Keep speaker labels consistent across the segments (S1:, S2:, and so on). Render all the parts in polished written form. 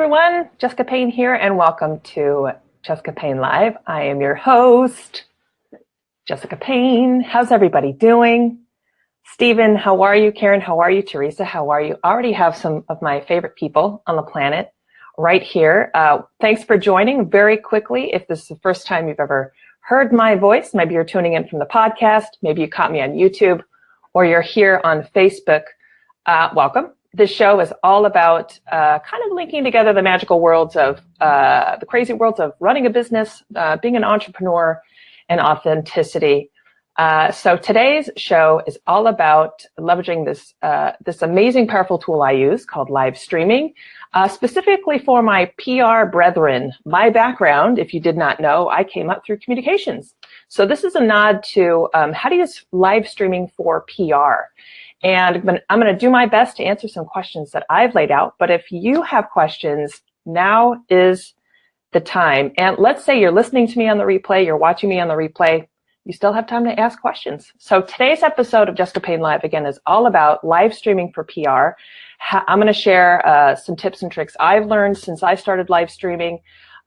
S1: everyone, Jessica Payne here, and welcome to Jessica Payne Live. I am your host, Jessica Payne. How's everybody doing? Stephen, how are you? Karen, how are you? Teresa, how are you? I already have some of my favorite people on the planet right here. Thanks for joining. Very quickly, if this is the first time you've ever heard my voice, maybe you're tuning in from the podcast, maybe you caught me on YouTube, or you're here on Facebook, welcome. This show is all about kind of linking together the magical worlds of the crazy worlds of running a business, being an entrepreneur, and authenticity. So today's show is all about leveraging this amazing, powerful tool I use called live streaming, specifically for my PR brethren. My background, if you did not know, I came up through communications. So this is a nod to how to use live streaming for PR. And I'm going to do my best to answer some questions that I've laid out. But if you have questions, now is the time. And let's say you're listening to me on the replay, you're watching me on the replay, you still have time to ask questions. So today's episode of Jessica Payne Live, again, is all about live streaming for PR. I'm going to share some tips and tricks I've learned since I started live streaming.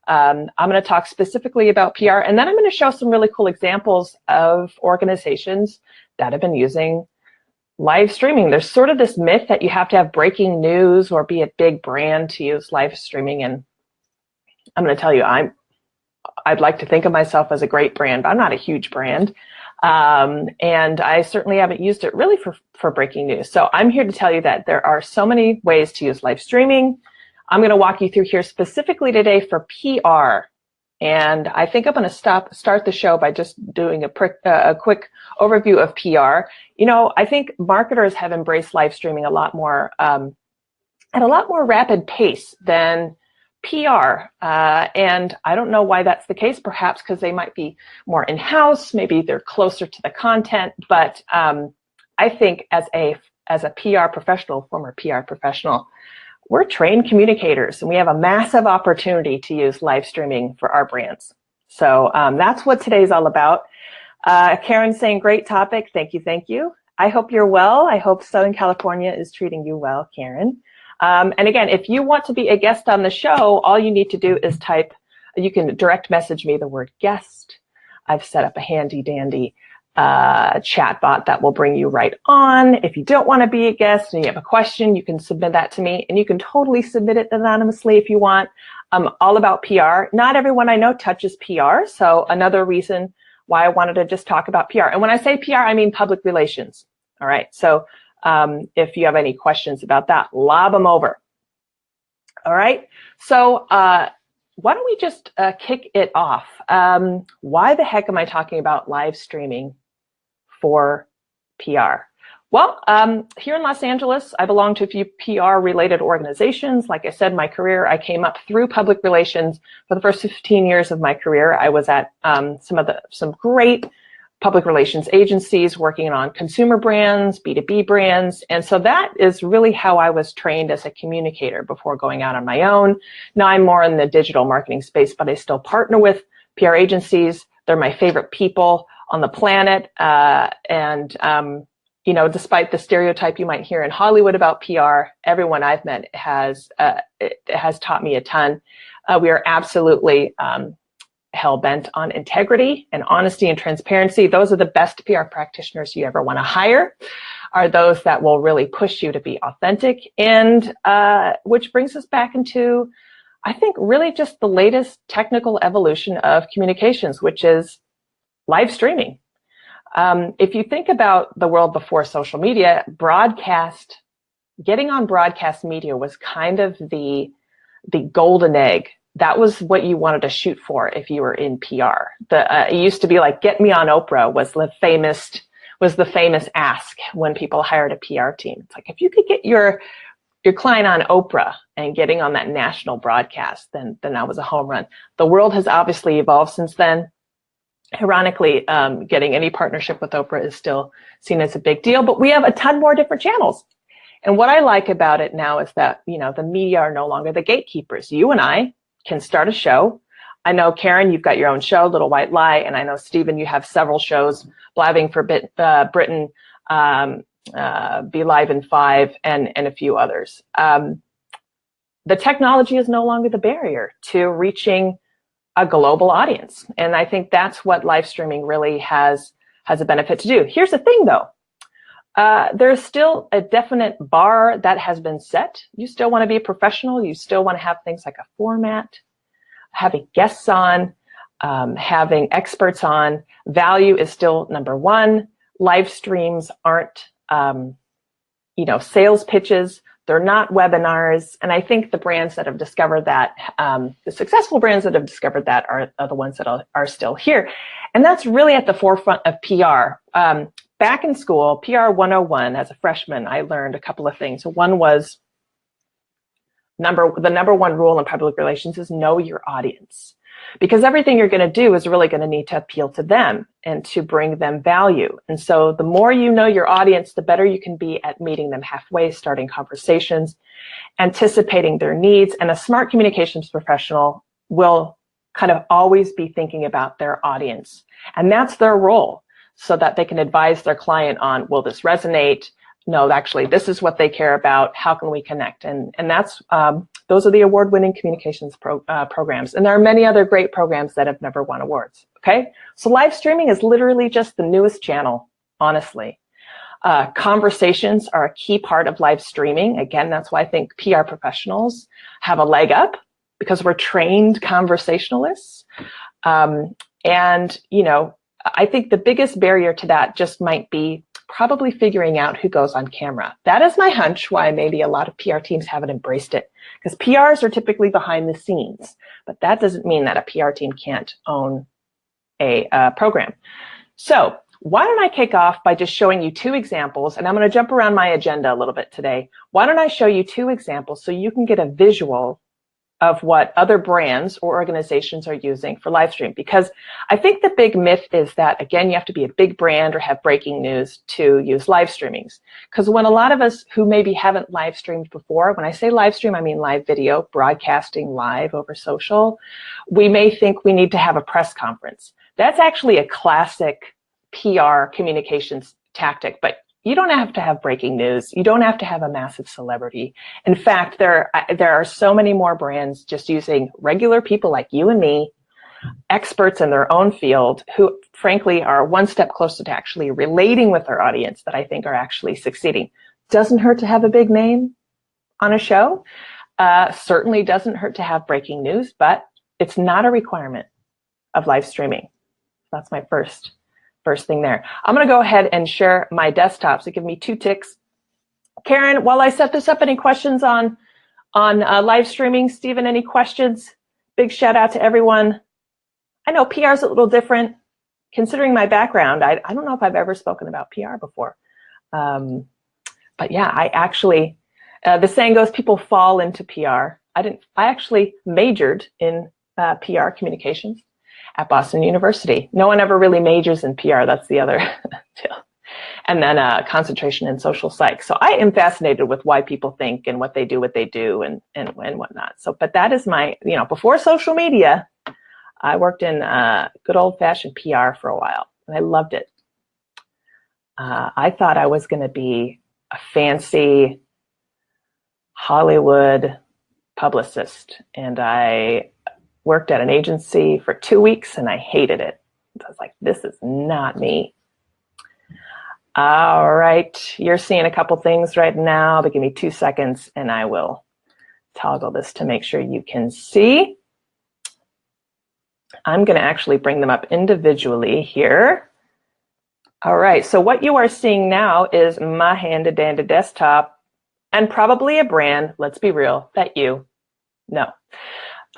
S1: I'm going to talk specifically about PR, and then I'm going to show some really cool examples of organizations that have been using live streaming. There's sort of this myth that you have to have breaking news or be a big brand to use live streaming. And I'm going to tell you, I'd like to think of myself as a great brand, but I'm not a huge brand. And I certainly haven't used it really for breaking news. So I'm here to tell you that there are so many ways to use live streaming. I'm going to walk you through here specifically today for PR. And I think I'm going to start the show by just doing a quick overview of PR. You know, I think marketers have embraced live streaming a lot more, at a lot more rapid pace than PR. And I don't know why that's the case, perhaps because they might be more in-house, maybe they're closer to the content. But I think as a PR professional, former PR professional, we're trained communicators, and we have a massive opportunity to use live streaming for our brands. So that's what today's all about. Karen's saying, great topic. Thank you, thank you. I hope you're well. I hope Southern California is treating you well, Karen. And again, if you want to be a guest on the show, all you need to do is you can direct message me the word guest. I've set up a handy dandy chat bot that will bring you right on. If you don't want to be a guest and you have a question, you can submit that to me, and you can totally submit it anonymously if you want. All about PR. Not everyone I know touches PR, so another reason why I wanted to just talk about PR. And when I say PR, I mean public relations. All right, so if you have any questions about that, lob them over. All right, so why don't we just kick it off? Why the heck am I talking about live streaming for PR? Well, here in Los Angeles, I belong to a few PR-related organizations. Like I said, my career, I came up through public relations. For the first 15 years of my career, I was at some great public relations agencies working on consumer brands, B2B brands. And so that is really how I was trained as a communicator before going out on my own. Now I'm more in the digital marketing space, but I still partner with PR agencies. They're my favorite people on the planet. You know, despite the stereotype you might hear in Hollywood about PR, everyone I've met has taught me a ton. We are absolutely hell-bent on integrity and honesty and transparency. Those are the best PR practitioners you ever want to hire, are those that will really push you to be authentic. And which brings us back into, I think, really just the latest technical evolution of communications, which is live streaming. If you think about the world before social media, getting on broadcast media was kind of the golden egg. That was what you wanted to shoot for if you were in PR. It used to be like, get me on Oprah was the famous ask when people hired a PR team. It's like, if you could get your client on Oprah and getting on that national broadcast, then that was a home run. The world has obviously evolved since then. Ironically, getting any partnership with Oprah is still seen as a big deal, but we have a ton more different channels. And what I like about it now is that, you know, the media are no longer the gatekeepers. You and I can start a show. I know, Karen, you've got your own show, Little White Lie, and I know, Stephen, you have several shows, Blabbing for Britain, Be Live in 5, and a few others. the technology is no longer the barrier to reaching a global audience. And I think that's what live streaming really has a benefit to do. Here's the thing though. There's still a definite bar that has been set. You still want to be a professional. You still want to have things like a format, having guests on, having experts on. Value is still number one. Live streams aren't, sales pitches. They're not webinars. And I think the brands that have discovered that, the successful brands that have discovered that are the ones that are still here. And that's really at the forefront of PR. Back in school, PR 101, as a freshman, I learned a couple of things. One was the number one rule in public relations is know your audience. Because everything you're going to do is really going to need to appeal to them and to bring them value. And so the more you know your audience, the better you can be at meeting them halfway, starting conversations, anticipating their needs. And a smart communications professional will kind of always be thinking about their audience. And that's their role, so that they can advise their client on, will this resonate? No, actually, this is what they care about. How can we connect? And that's those are the award-winning communications programs. And there are many other great programs that have never won awards. Okay, so live streaming is literally just the newest channel, honestly. Conversations are a key part of live streaming. Again, that's why I think PR professionals have a leg up, because we're trained conversationalists. And, I think the biggest barrier to that just might be probably figuring out who goes on camera. That is my hunch why maybe a lot of PR teams haven't embraced it, because PRs are typically behind the scenes, but that doesn't mean that a PR team can't own a program. So why don't I kick off by just showing you two examples, and I'm going to jump around my agenda a little bit today. Why don't I show you two examples so you can get a visual of what other brands or organizations are using for live stream. Because I think the big myth is that, again, you have to be a big brand or have breaking news to use live streamings. Because when a lot of us who maybe haven't live streamed before, when I say live stream, I mean live video, broadcasting live over social, we may think we need to have a press conference. That's actually a classic PR communications tactic, but you don't have to have breaking news. You don't have to have a massive celebrity. In fact, there are so many more brands just using regular people like you and me, experts in their own field, who frankly are one step closer to actually relating with their audience, that I think are actually succeeding. Doesn't hurt to have a big name on a show. Certainly doesn't hurt to have breaking news, but it's not a requirement of live streaming. That's my first thing there. I'm going to go ahead and share my desktop. So give me 2 ticks. Karen, while I set this up, any questions on live streaming? Stephen, any questions? Big shout out to everyone. I know PR is a little different. Considering my background, I don't know if I've ever spoken about PR before. But yeah, I actually, the saying goes, people fall into PR. I actually majored in PR communications at Boston University. No one ever really majors in PR. That's the other deal. And then concentration in social psych. So I am fascinated with why people think and what they do and whatnot. So, but that is my, before social media, I worked in good old fashioned PR for a while, and I loved it. I thought I was going to be a fancy Hollywood publicist, and I worked at an agency for 2 weeks and I hated it. I was like, this is not me. All right, you're seeing a couple things right now, but give me 2 seconds and I will toggle this to make sure you can see. I'm going to actually bring them up individually here. All right, so what you are seeing now is my handy-dandy desktop and probably a brand, let's be real, that you know.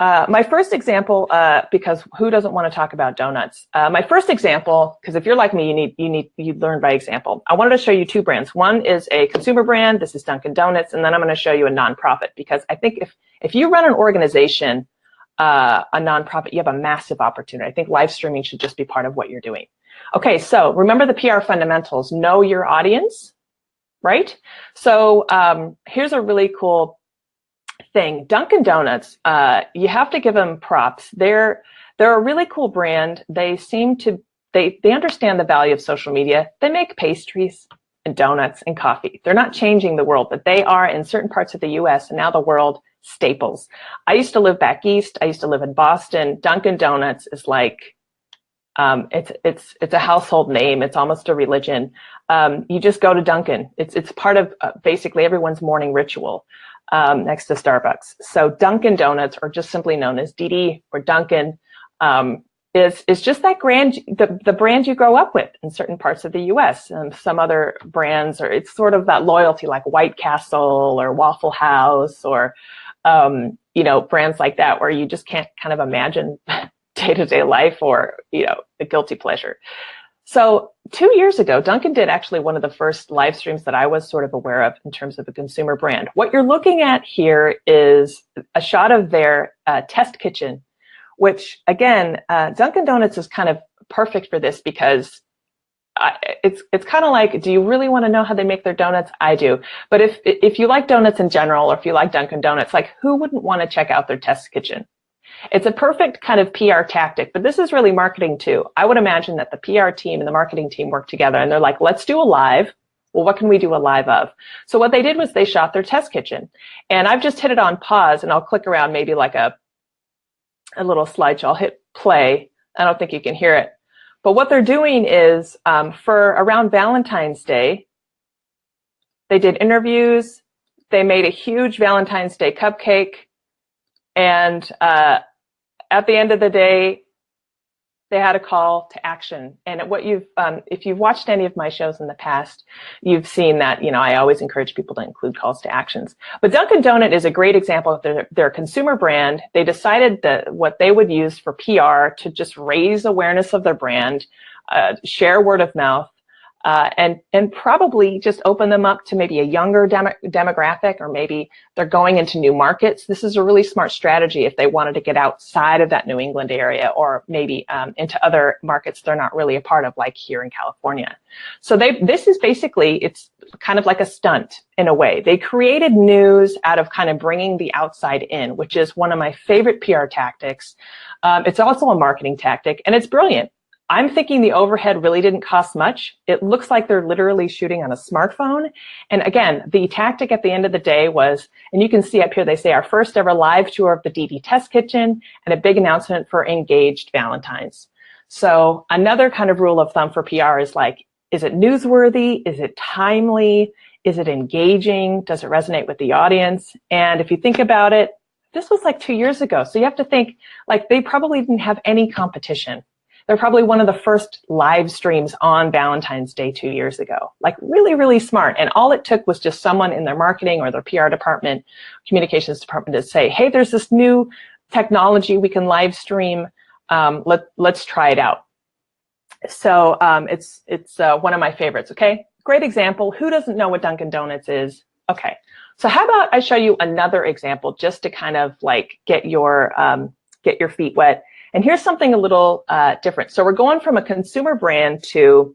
S1: My first example, because who doesn't want to talk about donuts? My first example, because if you're like me, you learn by example. I wanted to show you 2 brands. One is a consumer brand. This is Dunkin' Donuts, and then I'm going to show you a nonprofit, because I think if you run an organization, a nonprofit, you have a massive opportunity. I think live streaming should just be part of what you're doing. Okay, so remember the PR fundamentals. Know your audience, right? So here's a really cool thing. Dunkin' Donuts, you have to give them props. They're a really cool brand. They understand the value of social media. They make pastries and donuts and coffee. They're not changing the world, but they are in certain parts of the US and now the world staples. I used to live back east. I used to live in Boston. Dunkin' Donuts is like, it's a household name. It's almost a religion. You just go to Dunkin'. It's part of basically everyone's morning ritual, next to Starbucks. So Dunkin' Donuts, or just simply known as DD or Dunkin', is just that the brand you grow up with in certain parts of the U.S. And some other brands, or it's sort of that loyalty, like White Castle or Waffle House, or brands like that, where you just can't kind of imagine day-to-day life, or the guilty pleasure. So 2 years ago, Dunkin' did actually one of the first live streams that I was sort of aware of in terms of a consumer brand. What you're looking at here is a shot of their test kitchen, which again, Dunkin' Donuts is kind of perfect for this, because it's kind of like, do you really want to know how they make their donuts? I do. But if you like donuts in general, or if you like Dunkin' Donuts, like, who wouldn't want to check out their test kitchen? It's a perfect kind of PR tactic, but this is really marketing too. I would imagine that the PR team and the marketing team work together, and they're like, let's do a live. Well, what can we do a live of? So what they did was they shot their test kitchen, and I've just hit it on pause, and I'll click around maybe like a little slideshow. I'll hit play. I don't think you can hear it. But what they're doing is, for around Valentine's Day, they did interviews. They made a huge Valentine's Day cupcake. And at the end of the day, they had a call to action. And if you've watched any of my shows in the past, you've seen that, I always encourage people to include calls to actions. But Dunkin' Donut is a great example of their consumer brand. They decided that what they would use for PR to just raise awareness of their brand, share word of mouth, and probably just open them up to maybe a younger demographic, or maybe they're going into new markets. This is a really smart strategy if they wanted to get outside of that New England area, or maybe into other markets they're not really a part of, like here in California. So this is basically, it's kind of like a stunt in a way. They created news out of kind of bringing the outside in, which is one of my favorite PR tactics. It's also a marketing tactic, and it's brilliant. I'm thinking the overhead really didn't cost much. It looks like they're literally shooting on a smartphone. And again, the tactic at the end of the day was, and you can see up here, they say our first ever live tour of the DD test kitchen, and a big announcement for engaged Valentines. So another kind of rule of thumb for PR is like, is it newsworthy? Is it timely? Is it engaging? Does it resonate with the audience? And if you think about it, this was like 2 years ago. So you have to think, like, they probably didn't have any competition. They're probably one of the first live streams on Valentine's Day 2 years ago. Like, really, really smart. And all it took was just someone in their marketing or their PR department, communications department, to say, hey, there's this new technology we can live stream. Let's try it out. So it's one of my favorites. Okay, great example. Who doesn't know what Dunkin' Donuts is? Okay, so how about I show you another example just to kind of like get your feet wet. And here's something a little different. So we're going from a consumer brand to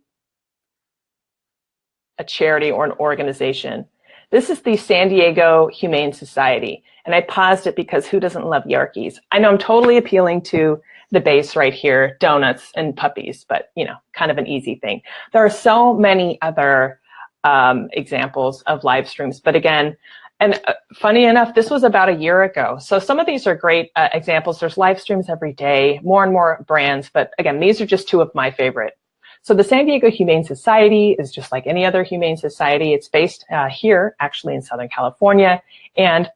S1: a charity or an organization. This is the San Diego Humane Society. And I paused it because who doesn't love Yorkies? I know I'm totally appealing to the base right here, donuts and puppies, but kind of an easy thing. There are so many other examples of live streams, but again, and funny enough, this was about a year ago. So some of these are great examples. There's live streams every day, more and more brands. But again, these are just two of my favorite. So the San Diego Humane Society is just like any other humane society. It's based here, actually in Southern California. And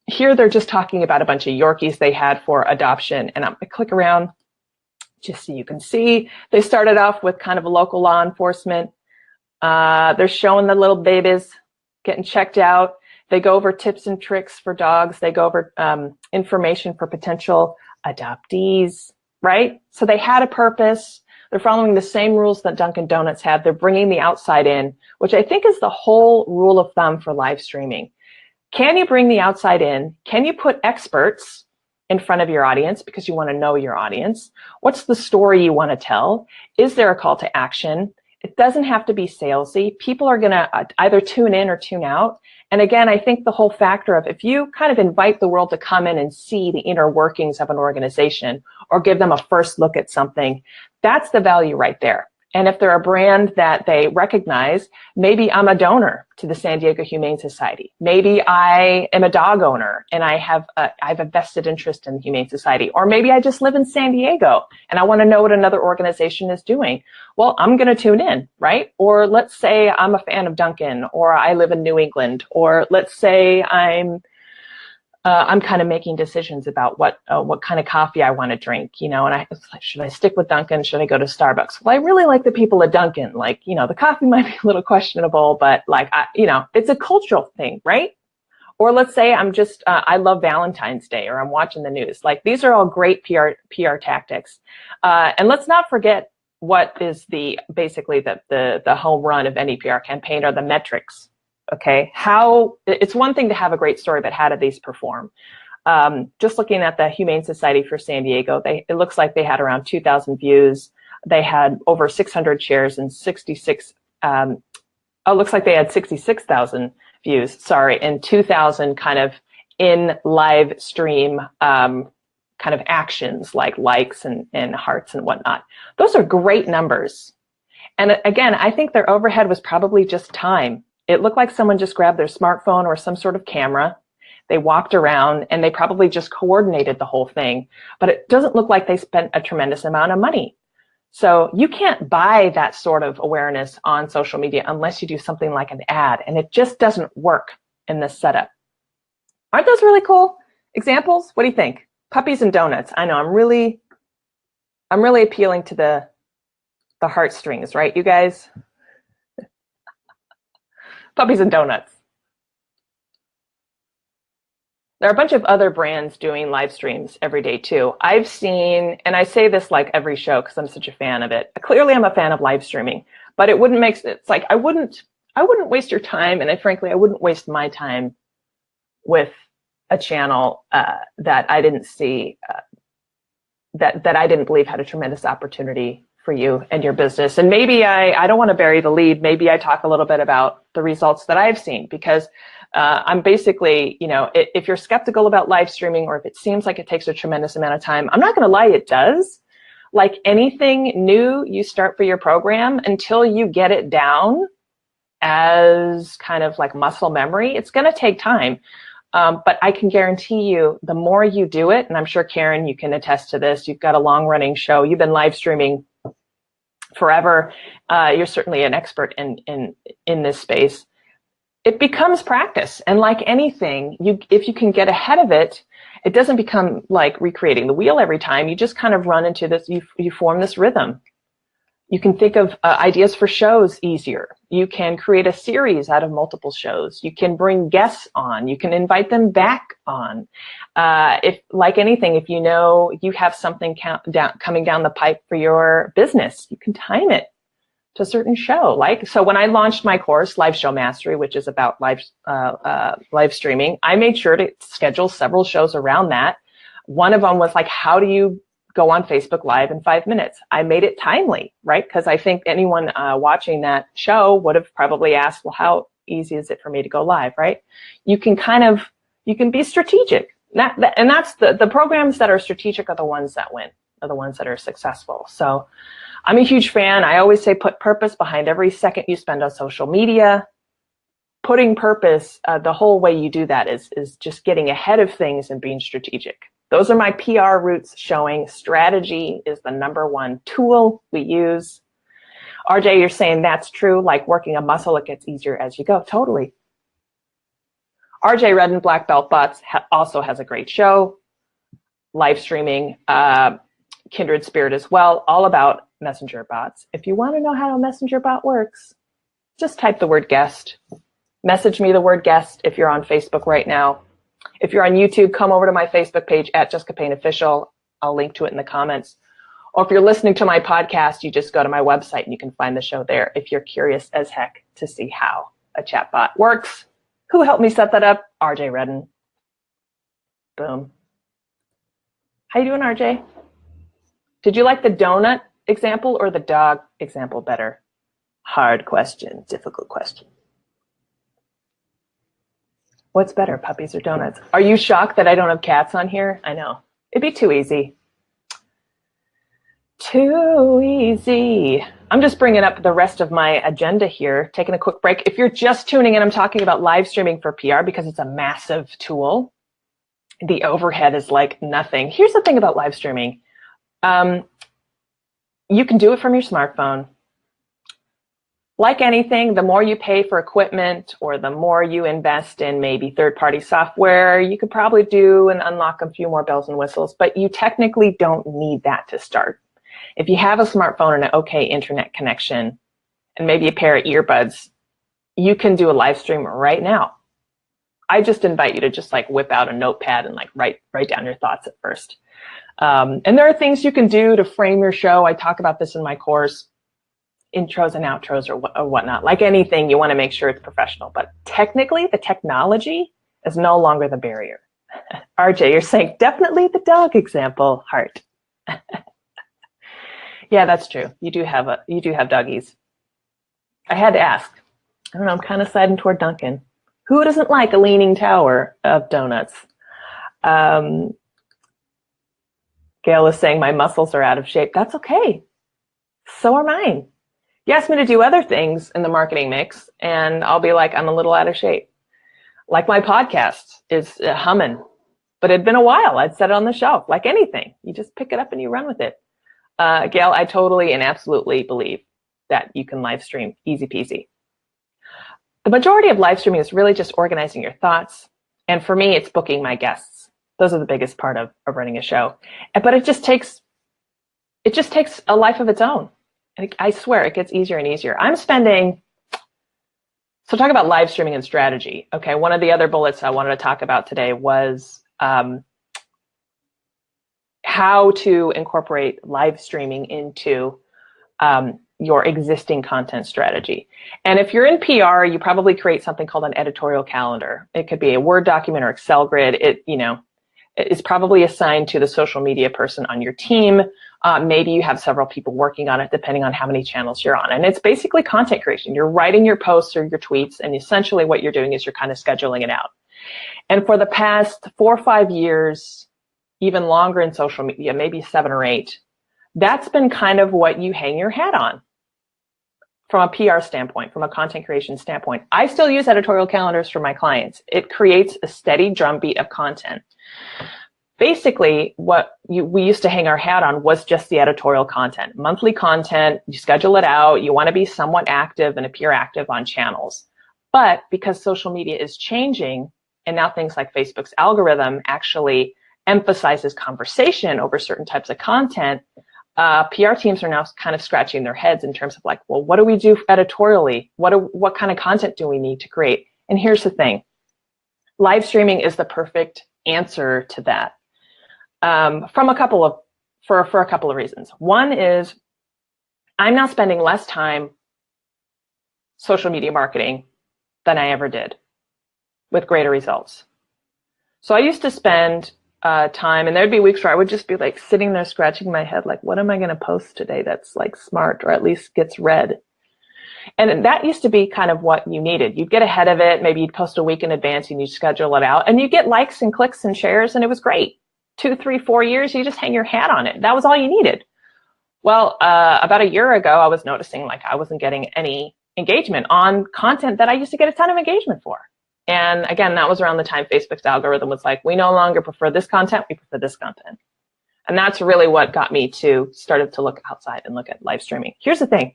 S1: here they're just talking about a bunch of Yorkies they had for adoption. And I'm going to click around just so you can see. They started off with kind of a local law enforcement. They're showing the little babies getting checked out. They go over tips and tricks for dogs. They go over information for potential adoptees, right? So they had a purpose. They're following the same rules that Dunkin' Donuts had. They're bringing the outside in, which I think is the whole rule of thumb for live streaming. Can you bring the outside in? Can you put experts in front of your audience because you want to know your audience? What's the story you want to tell? Is there a call to action? It doesn't have to be salesy. People are going to either tune in or tune out. And again, I think the whole factor of if you kind of invite the world to come in and see the inner workings of an organization or give them a first look at something, that's the value right there. And if they're a brand that they recognize, maybe I'm a donor to the San Diego Humane Society. Maybe I am a dog owner and I have a vested interest in the Humane Society. Or maybe I just live in San Diego and I want to know what another organization is doing. Well, I'm going to tune in, right? Or let's say I'm a fan of Dunkin', or I live in New England, or let's say I'm kind of making decisions about what kind of coffee I want to drink, and I was like, should I stick with Dunkin'? Should I go to Starbucks? Well, I really like the people at Dunkin'. Like, the coffee might be a little questionable, but like, it's a cultural thing, right? Or let's say I'm just, I love Valentine's Day, or I'm watching the news. Like, these are all great PR tactics. And let's not forget what is basically the home run of any PR campaign are the metrics. Okay, it's one thing to have a great story, but how do these perform? Just looking at the Humane Society for San Diego, it looks like they had around 2,000 views. They had over 600 shares and 66. Looks like they had 66,000 views. Sorry, and 2,000 kind of in live stream kind of actions like likes and hearts and whatnot. Those are great numbers. And again, I think their overhead was probably just time. It looked like someone just grabbed their smartphone or some sort of camera. They walked around and they probably just coordinated the whole thing, but it doesn't look like they spent a tremendous amount of money. So you can't buy that sort of awareness on social media unless you do something like an ad, and it just doesn't work in this setup. Aren't those really cool examples? What do you think? Puppies and donuts. I know I'm really appealing to the heartstrings, right, you guys? Puppies and donuts. There are a bunch of other brands doing live streams every day too. I've seen, and I say this like every show because I'm such a fan of it. Clearly, I'm a fan of live streaming, but it wouldn't make it's like I wouldn't waste your time, and frankly, I wouldn't waste my time with a channel that I didn't see that I didn't believe had a tremendous opportunity for you and your business. And maybe I don't want to bury the lead. Maybe I talk a little bit about the results that I've seen, because I'm basically, if you're skeptical about live streaming, or if it seems like it takes a tremendous amount of time, I'm not going to lie, it does. Like anything new you start for your program, until you get it down as kind of like muscle memory, it's going to take time. But I can guarantee you, the more you do it, and I'm sure, Karen, you can attest to this, you've got a long running show, you've been live streaming forever, you're certainly an expert in this space. It becomes practice. And like anything, if you can get ahead of it, it doesn't become like recreating the wheel every time. You just kind of run into this, you form this rhythm. You can think of ideas for shows easier. You can create a series out of multiple shows. You can bring guests on. You can invite them back on. If, like anything, if you know you have something coming down the pipe for your business, you can time it to a certain show. So when I launched my course, Live Show Mastery, which is about live streaming, I made sure to schedule several shows around that. One of them was like, how do you go on Facebook Live in 5 minutes? I made it timely, right? Because I think anyone watching that show would have probably asked, well, how easy is it for me to go live, right? You can be strategic. And that's the programs that are strategic are the ones that win, are the ones that are successful. So I'm a huge fan. I always say put purpose behind every second you spend on social media. Putting purpose, the whole way you do that is just getting ahead of things and being strategic. Those are my PR roots showing strategy is the #1 tool we use. RJ, you're saying that's true, like working a muscle, it gets easier as you go. Totally. RJ Redden, Black Belt Bots, also has a great show, live streaming, Kindred Spirit as well, all about messenger bots. If you want to know how a messenger bot works, just type the word guest. Message me the word guest if you're on Facebook right now. If you're on YouTube, come over to my Facebook page at Jessica Payne Official. I'll link to it in the comments. Or if you're listening to my podcast, you just go to my website and you can find the show there if you're curious as heck to see how a chatbot works. Who helped me set that up? RJ Redden. Boom. How you doing, RJ? Did you like the donut example or the dog example better? Hard question, difficult question. What's better, puppies or donuts? Are you shocked that I don't have cats on here? I know. It'd be too easy. Too easy. I'm just bringing up the rest of my agenda here, taking a quick break. If you're just tuning in, I'm talking about live streaming for PR because it's a massive tool. The overhead is like nothing. Here's the thing about live streaming. You can do it from your smartphone. Like anything, the more you pay for equipment or the more you invest in maybe third-party software, you could probably do and unlock a few more bells and whistles, but you technically don't need that to start. If you have a smartphone and an okay internet connection and maybe a pair of earbuds, you can do a live stream right now. I just invite you to just like whip out a notepad and like write down your thoughts at first. And there are things you can do to frame your show. I talk about this in my course, intros and outros or whatnot. Like anything, you want to make sure it's professional. But technically, the technology is no longer the barrier. RJ, you're saying definitely the dog example, heart. Yeah, that's true. You do have doggies. I had to ask. I don't know, I'm kind of siding toward Duncan. Who doesn't like a leaning tower of donuts? Gail is saying my muscles are out of shape. That's okay. So are mine. You ask me to do other things in the marketing mix, and I'll be like, I'm a little out of shape. Like my podcast is humming, but it'd been a while. I'd set it on the shelf. Like anything, you just pick it up and you run with it. Gail, I totally and absolutely believe that you can live stream easy peasy. The majority of live streaming is really just organizing your thoughts. And for me, it's booking my guests. Those are the biggest part of running a show. But it just takes a life of its own. And I swear it gets easier and easier. So talk about live streaming and strategy. Okay, one of the other bullets I wanted to talk about today was how to incorporate live streaming into your existing content strategy. And if you're in PR, you probably create something called an editorial calendar. It could be a Word document or Excel grid. It is probably assigned to the social media person on your team. Maybe you have several people working on it, depending on how many channels you're on. And it's basically content creation. You're writing your posts or your tweets, and essentially what you're doing is you're kind of scheduling it out. And for the past 4 or 5 years, even longer in social media, maybe 7 or 8, that's been kind of what you hang your hat on from a PR standpoint, from a content creation standpoint. I still use editorial calendars for my clients. It creates a steady drumbeat of content. Basically, what we used to hang our hat on was just the editorial content. Monthly content, you schedule it out, you want to be somewhat active and appear active on channels. But because social media is changing, and now things like Facebook's algorithm actually emphasizes conversation over certain types of content, PR teams are now kind of scratching their heads in terms of like, well, what do we do editorially? What kind of content do we need to create? And here's the thing. Live streaming is the perfect answer to that. For a couple of reasons. One is I'm now spending less time social media marketing than I ever did with greater results. So I used to spend time, and there'd be weeks where I would just be like sitting there scratching my head, like, what am I going to post today that's like smart or at least gets read? And that used to be kind of what you needed. You'd get ahead of it. Maybe you'd post a week in advance and you'd schedule it out, and you get likes and clicks and shares, and it was great. 2, 3, 4 years, you just hang your hat on it. That was all you needed. Well, about a year ago, I was noticing like I wasn't getting any engagement on content that I used to get a ton of engagement for. And again, that was around the time Facebook's algorithm was like, we no longer prefer this content, we prefer this content. And that's really what got me to started to look outside and look at live streaming. Here's the thing.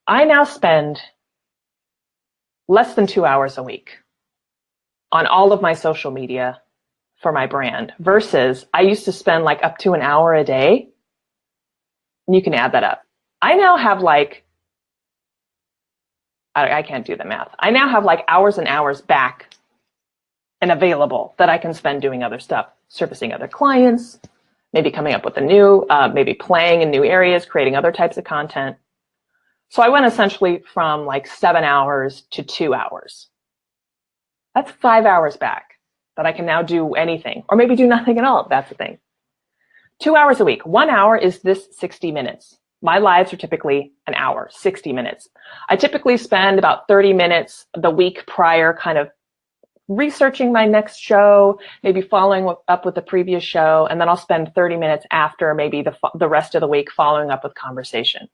S1: I now spend less than 2 hours a week on all of my social media for my brand versus I used to spend like up to an hour a day. And you can add that up. I now have like, I can't do the math. I now have like hours and hours back and available that I can spend doing other stuff, servicing other clients, maybe coming up with a new, maybe playing in new areas, creating other types of content. So I went essentially from like 7 hours to 2 hours. That's 5 hours back that I can now do anything, or maybe do nothing at all, if that's the thing. 2 hours a week. 1 hour is this 60 minutes. My lives are typically an hour, 60 minutes. I typically spend about 30 minutes the week prior kind of researching my next show, maybe following up with the previous show, and then I'll spend 30 minutes after maybe the rest of the week following up with conversation.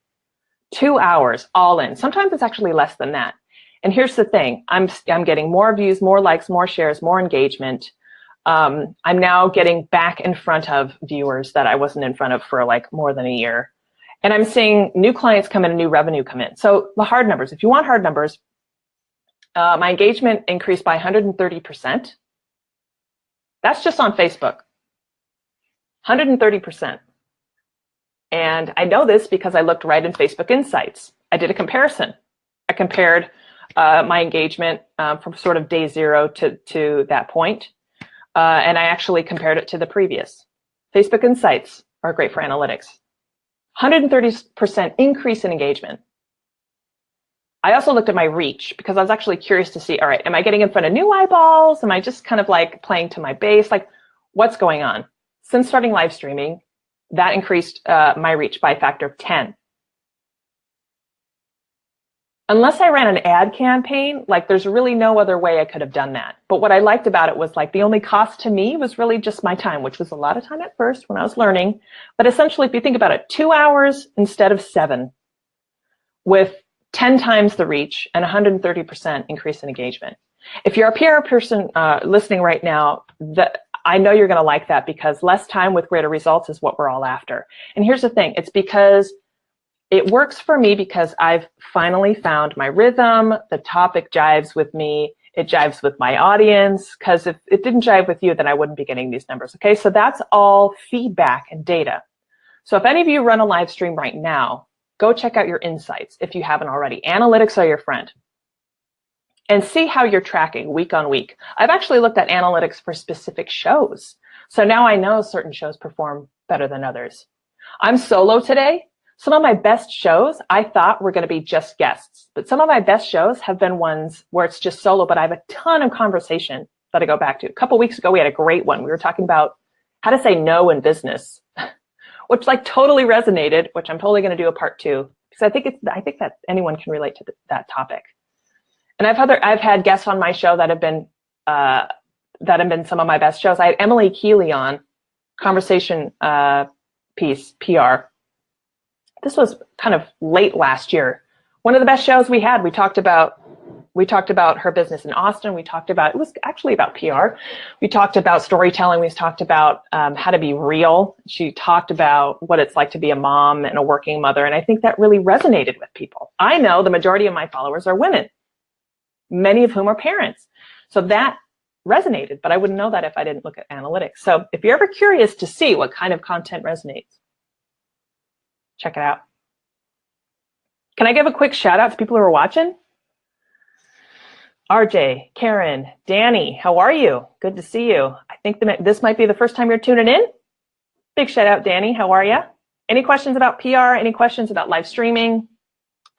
S1: 2 hours all in. Sometimes it's actually less than that. And here's the thing, I'm getting more views, more likes, more shares, more engagement. I'm now getting back in front of viewers that I wasn't in front of for like more than a year. And I'm seeing new clients come in and new revenue come in. So the hard numbers, if you want hard numbers, my engagement increased by 130%. That's just on Facebook, 130%. And I know this because I looked right in Facebook Insights. I did a comparison. I compared my engagement from sort of day zero to that point. And I actually compared it to the previous. Facebook Insights are great for analytics. 130% increase in engagement. I also looked at my reach because I was actually curious to see, all right, am I getting in front of new eyeballs? Am I just kind of like playing to my base? Like, what's going on? Since starting live streaming, that increased my reach by a factor of 10. Unless I ran an ad campaign, like there's really no other way I could have done that. But what I liked about it was like the only cost to me was really just my time, which was a lot of time at first when I was learning. But essentially, if you think about it, 2 hours instead of 7 with 10 times the reach and 130% increase in engagement. If you're a PR person listening right now, I know you're going to like that because less time with greater results is what we're all after. And here's the thing, it's because it works for me because I've finally found my rhythm. The topic jives with me. It jives with my audience. Because if it didn't jive with you, then I wouldn't be getting these numbers. Okay, so that's all feedback and data. So if any of you run a live stream right now, go check out your insights if you haven't already. Analytics are your friend. And see how you're tracking week on week. I've actually looked at analytics for specific shows. So now I know certain shows perform better than others. I'm solo today. Some of my best shows I thought were going to be just guests, but some of my best shows have been ones where it's just solo, but I have a ton of conversation that I go back to. A couple weeks ago, we had a great one. We were talking about how to say no in business, which like totally resonated, which I'm totally going to do a part 2 because I think that anyone can relate to that topic. And I've had guests on my show that have been some of my best shows. I had Emily Keeley on, conversation piece, PR. This was kind of late last year. One of the best shows we had. We talked about her business in Austin. It was actually about PR. We talked about storytelling. We talked about how to be real. She talked about what it's like to be a mom and a working mother. And I think that really resonated with people. I know the majority of my followers are women, many of whom are parents. So that resonated, but I wouldn't know that if I didn't look at analytics. So if you're ever curious to see what kind of content resonates, check it out. Can I give a quick shout out to people who are watching? RJ, Karen, Danny, how are you? Good to see you. I think this might be the first time you're tuning in. Big shout out, Danny. How are you? Any questions about PR? Any questions about live streaming?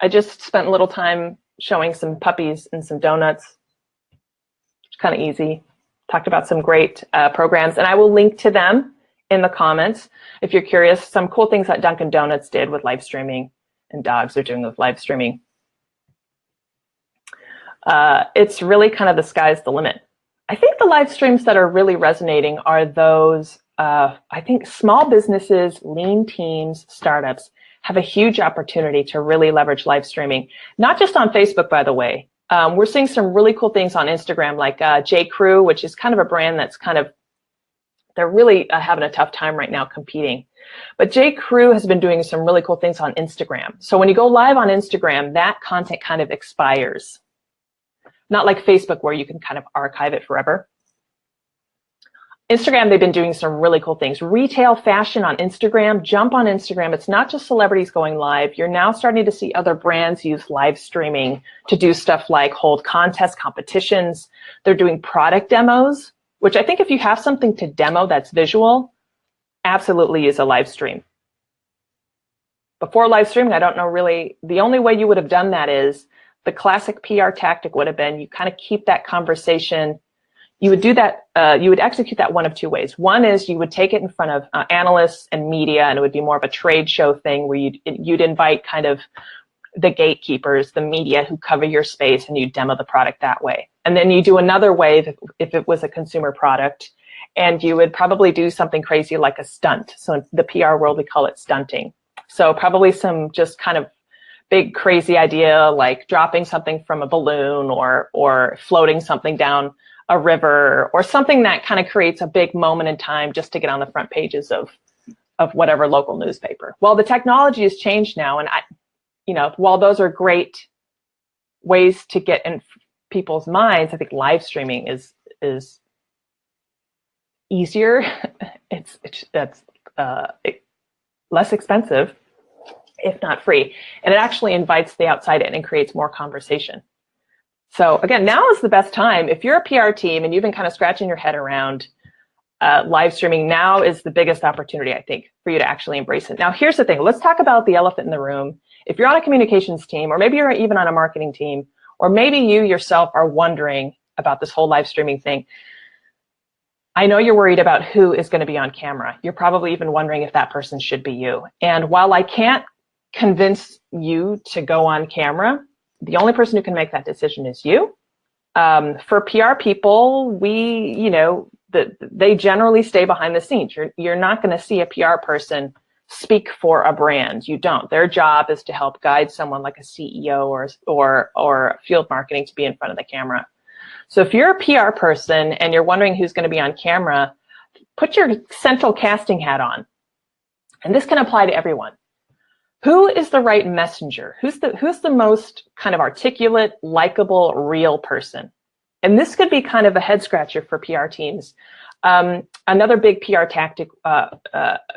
S1: I just spent a little time showing some puppies and some donuts. It's kind of easy. Talked about some great programs, and I will link to them in the comments if you're curious. Some cool things that Dunkin' Donuts did with live streaming and dogs are doing with live streaming. It's really kind of the sky's the limit. I think the live streams that are really resonating are those, I think small businesses, lean teams, startups have a huge opportunity to really leverage live streaming, not just on Facebook, by the way. We're seeing some really cool things on Instagram, like J. Crew, which is kind of a brand that's they're really having a tough time right now competing. But J. Crew has been doing some really cool things on Instagram. So when you go live on Instagram, that content kind of expires. Not like Facebook where you can kind of archive it forever. Instagram, they've been doing some really cool things. Retail fashion on Instagram, jump on Instagram. It's not just celebrities going live. You're now starting to see other brands use live streaming to do stuff like hold contests, competitions. They're doing product demos, which I think if you have something to demo that's visual, absolutely use a live stream. Before live streaming, I don't know really, the only way you would have done that is the classic PR tactic would have been you kind of keep that conversation. You would do that, you would execute that one of two ways. One is you would take it in front of analysts and media, and it would be more of a trade show thing where you'd invite kind of the gatekeepers, the media who cover your space, and you demo the product that way. And then you do another way if it was a consumer product, and you would probably do something crazy like a stunt. So in the PR world, we call it stunting. So probably some just kind of big crazy idea like dropping something from a balloon or floating something down a river or something that kind of creates a big moment in time just to get on the front pages of whatever local newspaper. Well, the technology has changed now, and while those are great ways to get in people's minds, I think live streaming is easier. It's less expensive, if not free, and it actually invites the outside in and creates more conversation. So again, now is the best time. If you're a PR team and you've been kind of scratching your head around live streaming, now is the biggest opportunity, I think, for you to actually embrace it. Now, here's the thing. Let's talk about the elephant in the room. If you're on a communications team, or maybe you're even on a marketing team, or maybe you yourself are wondering about this whole live streaming thing, I know you're worried about who is going to be on camera. You're probably even wondering if that person should be you. And while I can't convince you to go on camera, the only person who can make that decision is you. For PR people, they generally stay behind the scenes. You're not going to see a PR person speak for a brand. You don't. Their job is to help guide someone like a CEO or field marketing to be in front of the camera. So if you're a PR person and you're wondering who's going to be on camera, put your central casting hat on. And this can apply to everyone. Who is the right messenger? Who's the most kind of articulate, likable, real person? And this could be kind of a head scratcher for PR teams. Another big PR tactic,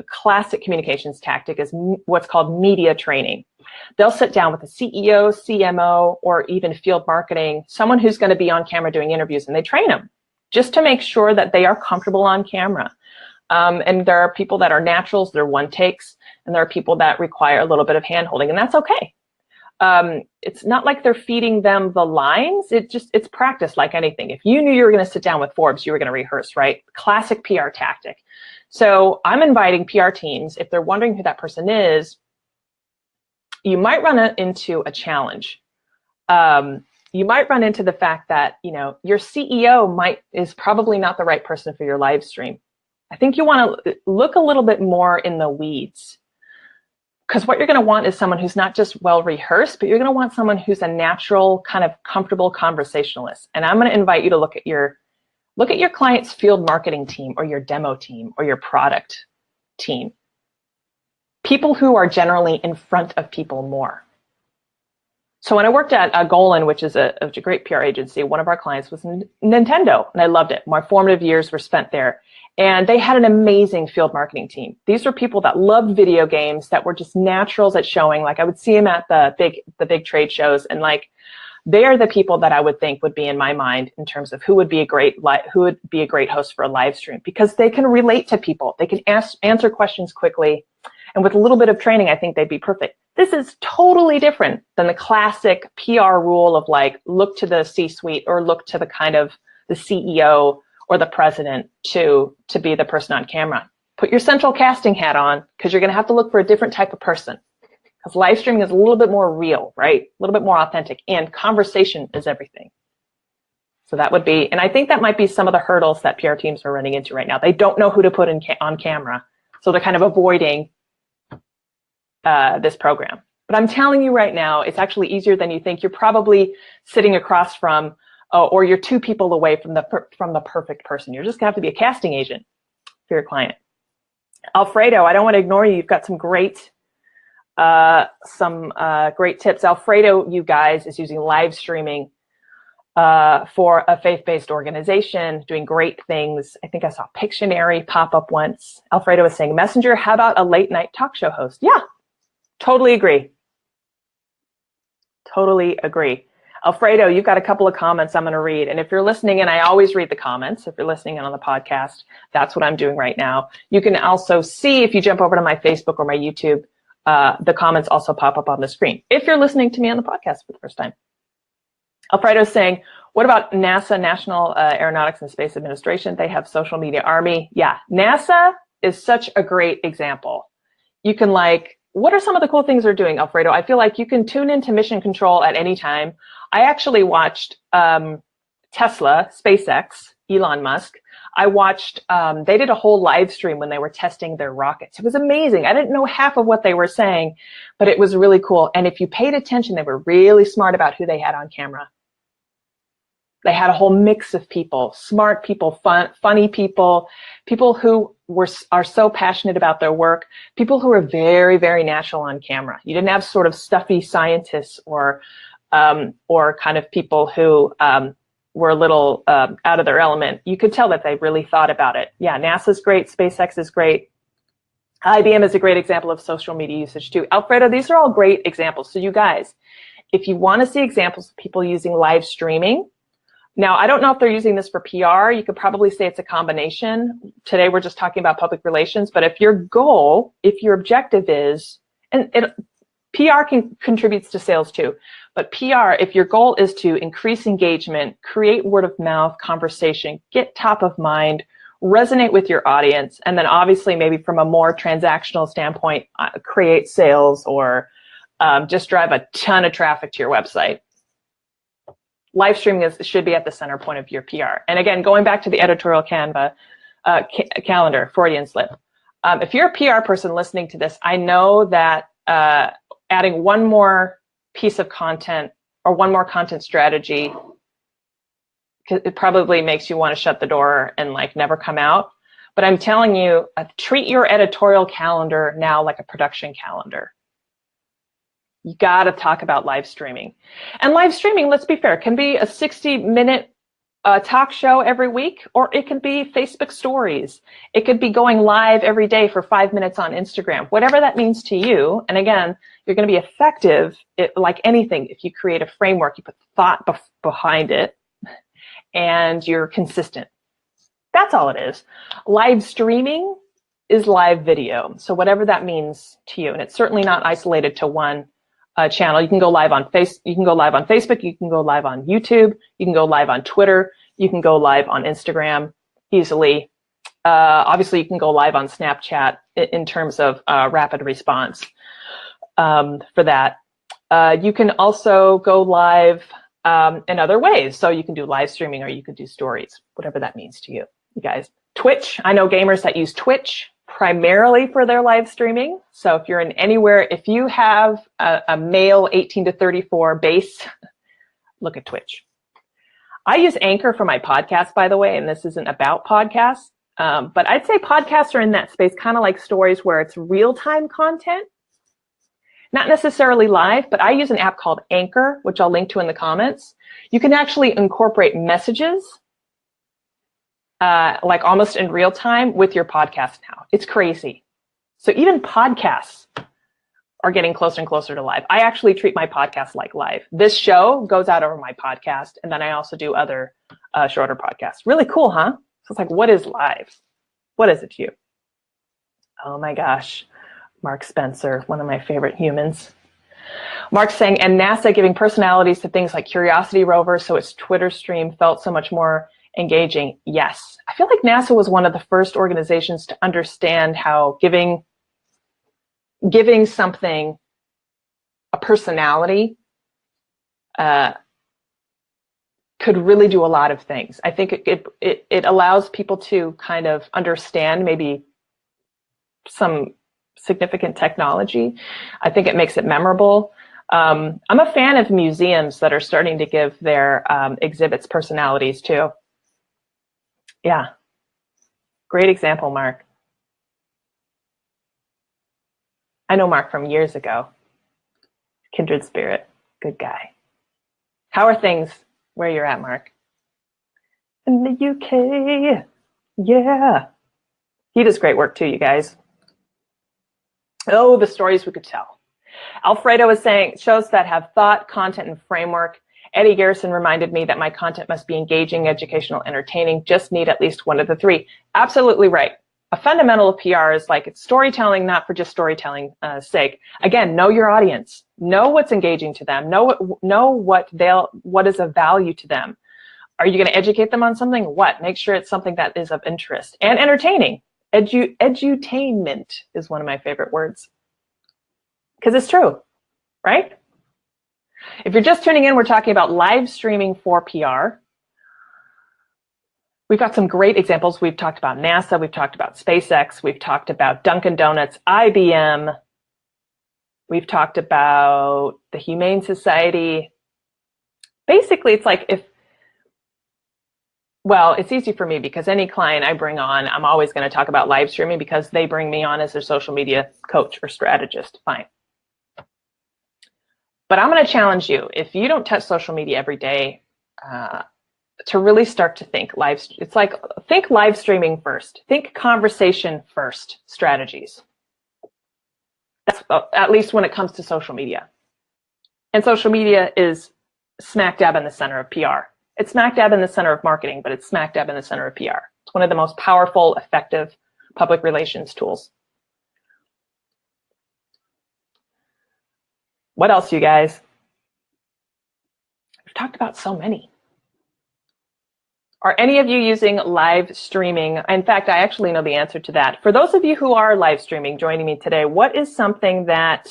S1: classic communications tactic, is what's called media training. They'll sit down with a CEO, CMO, or even field marketing, someone who's going to be on camera doing interviews, and they train them just to make sure that they are comfortable on camera. And there are people that are naturals, they're one takes, and there are people that require a little bit of hand-holding, and that's okay. It's not like they're feeding them the lines. It's practice like anything. If you knew you were going to sit down with Forbes, you were going to rehearse, right? Classic PR tactic. So I'm inviting PR teams, if they're wondering who that person is, you might run into a challenge. You might run into the fact that, your CEO is probably not the right person for your live stream. I think you want to look a little bit more in the weeds, because what you're going to want is someone who's not just well rehearsed, but you're going to want someone who's a natural, kind of comfortable conversationalist. And I'm going to invite you to look at your client's field marketing team, or your demo team, or your product team. People who are generally in front of people more. So when I worked at Golan, which is a great PR agency, one of our clients was Nintendo, and I loved it. My formative years were spent there. And they had an amazing field marketing team. These were people that loved video games, that were just naturals at showing. Like, I would see them at the big trade shows, and like, they are the people that I would think would be in my mind in terms of who would be a great host for a live stream, because they can relate to people. They can answer questions quickly. And with a little bit of training, I think they'd be perfect. This is totally different than the classic PR rule of like, look to the C-suite or look to the kind of the CEO or the president to be the person on camera. Put your central casting hat on, because you're going to have to look for a different type of person. Because live streaming is a little bit more real, right? A little bit more authentic, and conversation is everything. So that would be, and I think that might be some of the hurdles that PR teams are running into right now. They don't know who to put on camera, so they're kind of avoiding this program. But I'm telling you right now, it's actually easier than you think. You're probably sitting across from, or you're two people away from the perfect person. You're just gonna have to be a casting agent for your client. Alfredo, I don't want to ignore you. You've got some great tips. Alfredo, you guys, is using live streaming for a faith-based organization, doing great things. I think I saw Pictionary pop up once. Alfredo was saying, Messenger, how about a late night talk show host? Yeah, totally agree. Totally agree. Alfredo, you've got a couple of comments I'm going to read. And if you're listening, and I always read the comments, if you're listening in on the podcast, that's what I'm doing right now. You can also see, if you jump over to my Facebook or my YouTube, the comments also pop up on the screen if you're listening to me on the podcast for the first time. Alfredo's saying, what about NASA, National Aeronautics and Space Administration? They have social media army. Yeah, NASA is such a great example. You can what are some of the cool things they're doing, Alfredo? I feel like you can tune into mission control at any time. I actually watched Tesla, SpaceX, Elon Musk. I watched, they did a whole live stream when they were testing their rockets. It was amazing. I didn't know half of what they were saying, but it was really cool. And if you paid attention, they were really smart about who they had on camera. They had a whole mix of people, smart people, funny people, people who are so passionate about their work, people who are very, very natural on camera. You didn't have sort of stuffy scientists or kind of people who were a little out of their element. You could tell that they really thought about it. Yeah, NASA's great, SpaceX is great. IBM is a great example of social media usage too. Alfredo, these are all great examples. So you guys, if you want to see examples of people using live streaming, now, I don't know if they're using this for PR. You could probably say it's a combination. Today, we're just talking about public relations. But if your goal, if your objective is, and PR contributes to sales too, but PR, if your goal is to increase engagement, create word of mouth conversation, get top of mind, resonate with your audience, and then obviously maybe from a more transactional standpoint, create sales or just drive a ton of traffic to your website. Live streaming should be at the center point of your PR. And again, going back to the editorial calendar, Freudian slip. If you're a PR person listening to this, I know that adding one more piece of content or one more content strategy, it probably makes you want to shut the door and like never come out. But I'm telling you, treat your editorial calendar now like a production calendar. You got to talk about live streaming. And live streaming, let's be fair, can be a 60-minute talk show every week, or it can be Facebook stories. It could be going live every day for 5 minutes on Instagram, whatever that means to you. And again, you're going to be effective, like anything, if you create a framework, you put thought behind it, and you're consistent. That's all it is. Live streaming is live video. So whatever that means to you, and it's certainly not isolated to one channel. You can go live on you can go live on Facebook, you can go live on YouTube, you can go live on Twitter, you can go live on Instagram easily. Obviously, you can go live on Snapchat in terms of rapid response for that. You can also go live in other ways. So you can do live streaming or you could do stories, whatever that means to you, you guys. Twitch, I know gamers that use Twitch primarily for their live streaming. So if you're in anywhere, if you have a male 18 to 34 base, look at Twitch. I use Anchor for my podcast, by the way, and this isn't about podcasts, but I'd say podcasts are in that space, kind of like stories where it's real-time content, not necessarily live, but I use an app called Anchor, which I'll link to in the comments. You can actually incorporate messages like almost in real time with your podcast now. It's crazy. So even podcasts are getting closer and closer to live. I actually treat my podcast like live. This show goes out over my podcast, and then I also do other shorter podcasts. Really cool, huh? So it's like, what is live? What is it to you? Oh my gosh. Mark Spencer, one of my favorite humans. Mark's saying, and NASA giving personalities to things like Curiosity rover, so its Twitter stream felt so much more engaging. Yes. I feel like NASA was one of the first organizations to understand how giving something a personality could really do a lot of things. I think it allows people to kind of understand maybe some significant technology. I think it makes it memorable. I'm a fan of museums that are starting to give their exhibits personalities too. Yeah, great example, Mark. I know Mark from years ago. Kindred spirit, good guy. How are things where you're at, Mark? In the UK, yeah. He does great work too, you guys. Oh, the stories we could tell. Alfredo is saying, shows that have thought, content, and framework. Eddie Garrison reminded me that my content must be engaging, educational, entertaining, just need at least one of the three. Absolutely right. A fundamental of PR is like it's storytelling, not for just storytelling's sake. Again, know your audience. Know what's engaging to them. Know what is of value to them. Are you going to educate them on something? What? Make sure it's something that is of interest and entertaining. Edutainment is one of my favorite words because it's true, right? If you're just tuning in, we're talking about live streaming for PR. We've got some great examples. We've talked about NASA. We've talked about SpaceX. We've talked about Dunkin' Donuts, IBM. We've talked about the Humane Society. Basically, it's like well, it's easy for me because any client I bring on, I'm always going to talk about live streaming because they bring me on as their social media coach or strategist. Fine. But I'm going to challenge you. If you don't touch social media every day, to really start to think think live streaming first. Think conversation first strategies. That's at least when it comes to social media. And social media is smack dab in the center of PR. It's smack dab in the center of marketing, but it's smack dab in the center of PR. It's one of the most powerful, effective public relations tools. What else, you guys? We've talked about so many. Are any of you using live streaming? In fact, I actually know the answer to that. For those of you who are live streaming, joining me today, what is something that,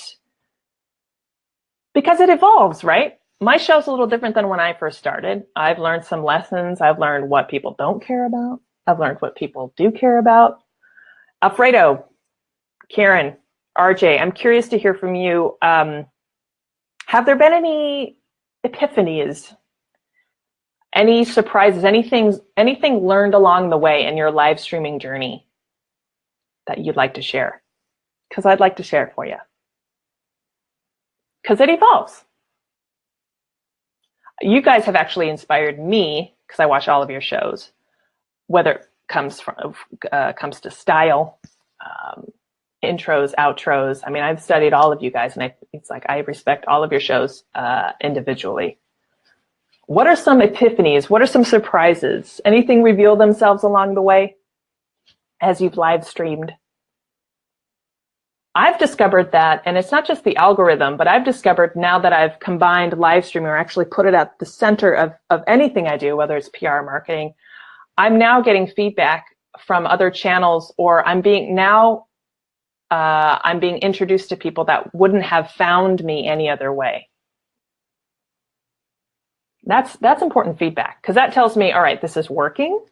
S1: because it evolves, right? My show's a little different than when I first started. I've learned some lessons. I've learned what people don't care about. I've learned what people do care about. Alfredo, Karen, RJ, I'm curious to hear from you. Have there been any epiphanies, any surprises, anything learned along the way in your live streaming journey that you'd like to share? Because I'd like to share it for you. Because it evolves. You guys have actually inspired me, because I watch all of your shows, whether it comes to style, intros, outros. I mean, I've studied all of you guys, and it's like I respect all of your shows individually. What are some epiphanies? What are some surprises? Anything reveal themselves along the way as you've live streamed? I've discovered that, and it's not just the algorithm, but I've discovered now that I've combined live streaming or actually put it at the center of anything I do, whether it's PR marketing, I'm now getting feedback from other channels, or I'm being introduced to people that wouldn't have found me any other way. That's important feedback, because that tells me, all right, this is working.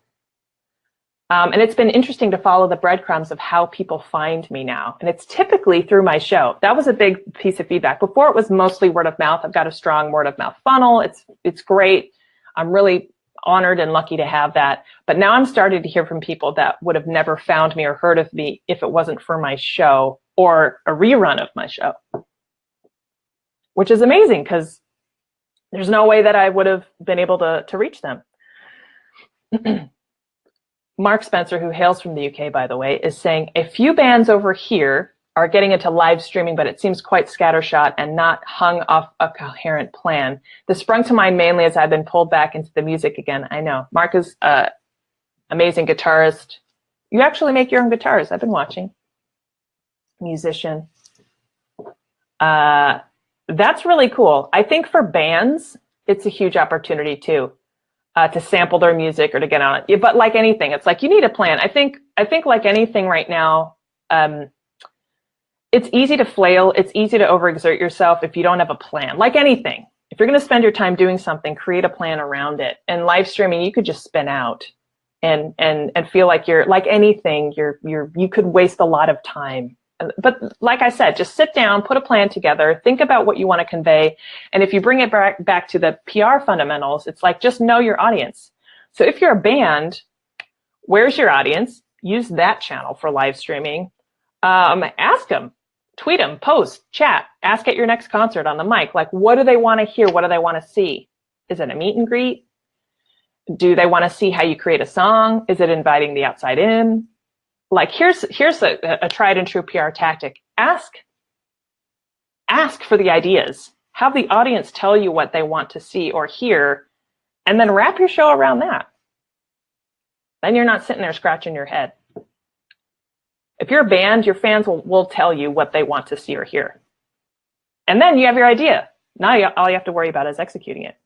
S1: And it's been interesting to follow the breadcrumbs of how people find me now. And it's typically through my show. That was a big piece of feedback. Before, it was mostly word of mouth. I've got a strong word of mouth funnel. It's great. I'm really honored and lucky to have that. But now I'm starting to hear from people that would have never found me or heard of me if it wasn't for my show or a rerun of my show, which is amazing because there's no way that I would have been able to reach them. Mark Spencer, who hails from the UK, by the way, is saying a few bands over here are getting into live streaming, but it seems quite scattershot and not hung off a coherent plan. This sprung to mind mainly as I've been pulled back into the music again. I know. Mark is an amazing guitarist. You actually make your own guitars. I've been watching. Musician. That's really cool. I think for bands, it's a huge opportunity too. To sample their music or to get on it. But like anything, it's like you need a plan. I think like anything right now, it's easy to flail. It's easy to overexert yourself if you don't have a plan. Like anything, if you're going to spend your time doing something, create a plan around it. And live streaming, you could just spin out and feel like you're like anything. You could waste a lot of time. But like I said, just sit down, put a plan together, think about what you want to convey. And if you bring it back to the PR fundamentals, it's like just know your audience. So if you're a band, where's your audience? Use that channel for live streaming. Ask them, tweet them, post, chat, ask at your next concert on the mic. Like, what do they want to hear? What do they want to see? Is it a meet and greet? Do they want to see how you create a song? Is it inviting the outside in? Like, here's a tried and true PR tactic. Ask for the ideas. Have the audience tell you what they want to see or hear, and then wrap your show around that. Then you're not sitting there scratching your head. If you're a band, your fans will tell you what they want to see or hear. And then you have your idea. Now all you have to worry about is executing it.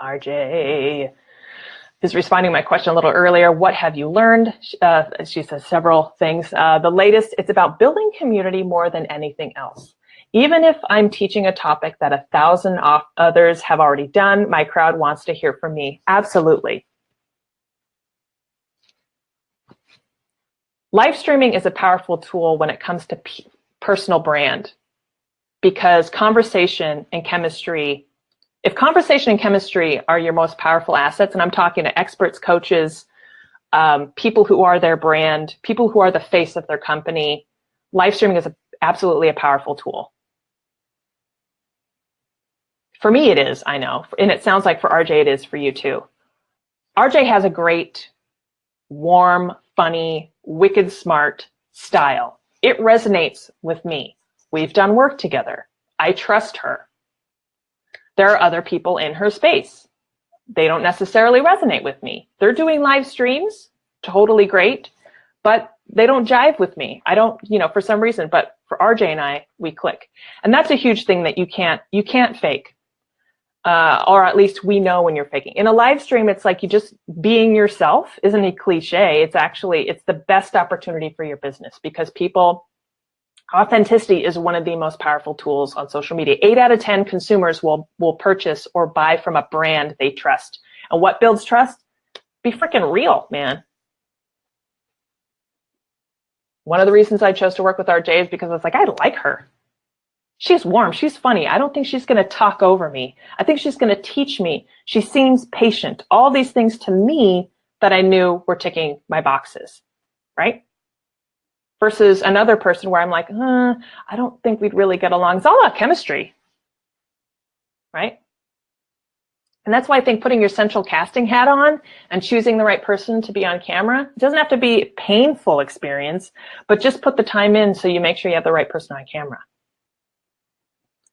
S1: RJ is responding to my question a little earlier. What have you learned? She says several things. The latest, it's about building community more than anything else. Even if I'm teaching a topic that 1,000 others have already done, my crowd wants to hear from me. Absolutely. Live streaming is a powerful tool when it comes to personal brand, because conversation and chemistry, if conversation and chemistry are your most powerful assets, and I'm talking to experts, coaches, people who are their brand, people who are the face of their company, live streaming is absolutely a powerful tool. For me, it is, I know. And it sounds like for RJ, it is for you too. RJ has a great, warm, funny, wicked smart style. It resonates with me. We've done work together. I trust her. There are other people in her space. They don't necessarily resonate with me. They're doing live streams, totally great, but they don't jive with me. I don't, for some reason, but for RJ and I, we click. And that's a huge thing that you can't fake. Or at least we know when you're faking. In a live stream, it's like you just being yourself isn't a cliche. It's the best opportunity for your business, because authenticity is one of the most powerful tools on social media. 8 out of 10 consumers will purchase or buy from a brand they trust. And what builds trust? Be freaking real, man. One of the reasons I chose to work with RJ is because I was like, I like her. She's warm. She's funny. I don't think she's going to talk over me. I think she's going to teach me. She seems patient. All these things to me that I knew were ticking my boxes, right? Versus another person where I'm like, I don't think we'd really get along. It's all about chemistry, right? And that's why I think putting your central casting hat on and choosing the right person to be on camera, it doesn't have to be a painful experience, but just put the time in so you make sure you have the right person on camera.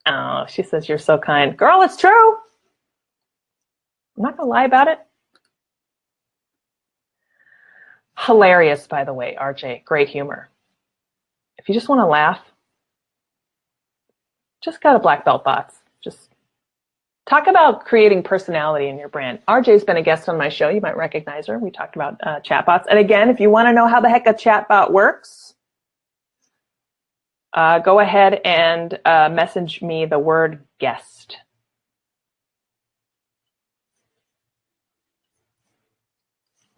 S1: Oh, she says, you're so kind. Girl, it's true. I'm not going to lie about it. Hilarious, by the way, RJ. Great humor. If you just want to laugh, just got a black belt bots. Just talk about creating personality in your brand. RJ's been a guest on my show. You might recognize her. We talked about chatbots. And again, if you want to know how the heck a chatbot works, go ahead and message me the word guest.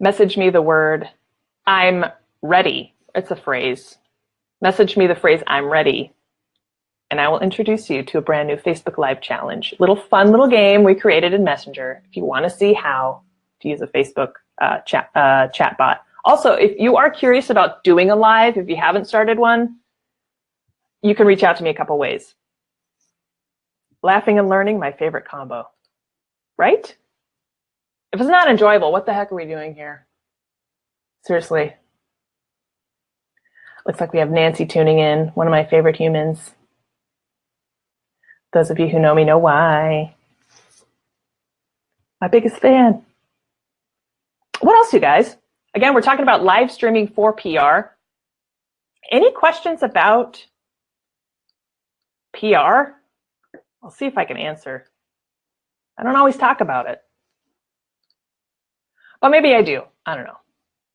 S1: Message me the word I'm ready. It's a phrase. Message me the phrase I'm ready, and I will introduce you to a brand new Facebook Live challenge. Fun little game we created in Messenger if you want to see how to use a Facebook chat bot. Also, if you are curious about doing a live, if you haven't started one, you can reach out to me a couple ways. Laughing and learning, my favorite combo, right? If it's not enjoyable, what the heck are we doing here? Seriously. Looks like we have Nancy tuning in, one of my favorite humans. Those of you who know me know why. My biggest fan. What else, you guys? Again, we're talking about live streaming for PR. Any questions about PR? I'll see if I can answer. I don't always talk about it. Well, maybe I do. I don't know.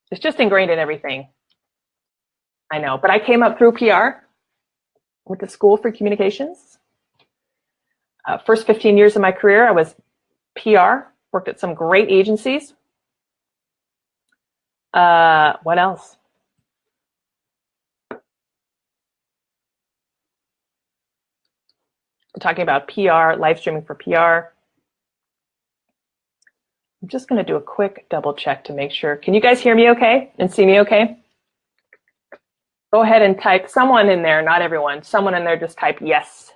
S1: It's just ingrained in everything. I know, but I came up through PR. Went to school for communications. First 15 years of my career, I was PR. Worked at some great agencies. What else? I'm talking about PR, live streaming for PR. I'm just going to do a quick double check to make sure. Can you guys hear me okay and see me okay? Go ahead and type, someone in there, not everyone, someone in there just type yes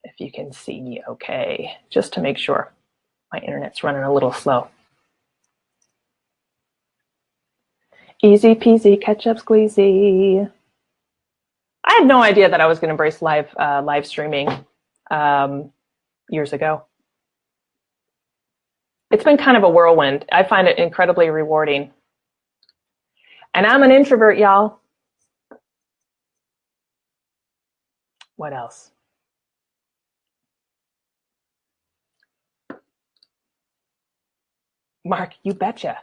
S1: if you can see me okay, just to make sure. My internet's running a little slow. Easy peasy, ketchup squeezy. I had no idea that I was going to embrace live streaming years ago. It's been kind of a whirlwind. I find it incredibly rewarding. And I'm an introvert, y'all. What else? Mark, you betcha.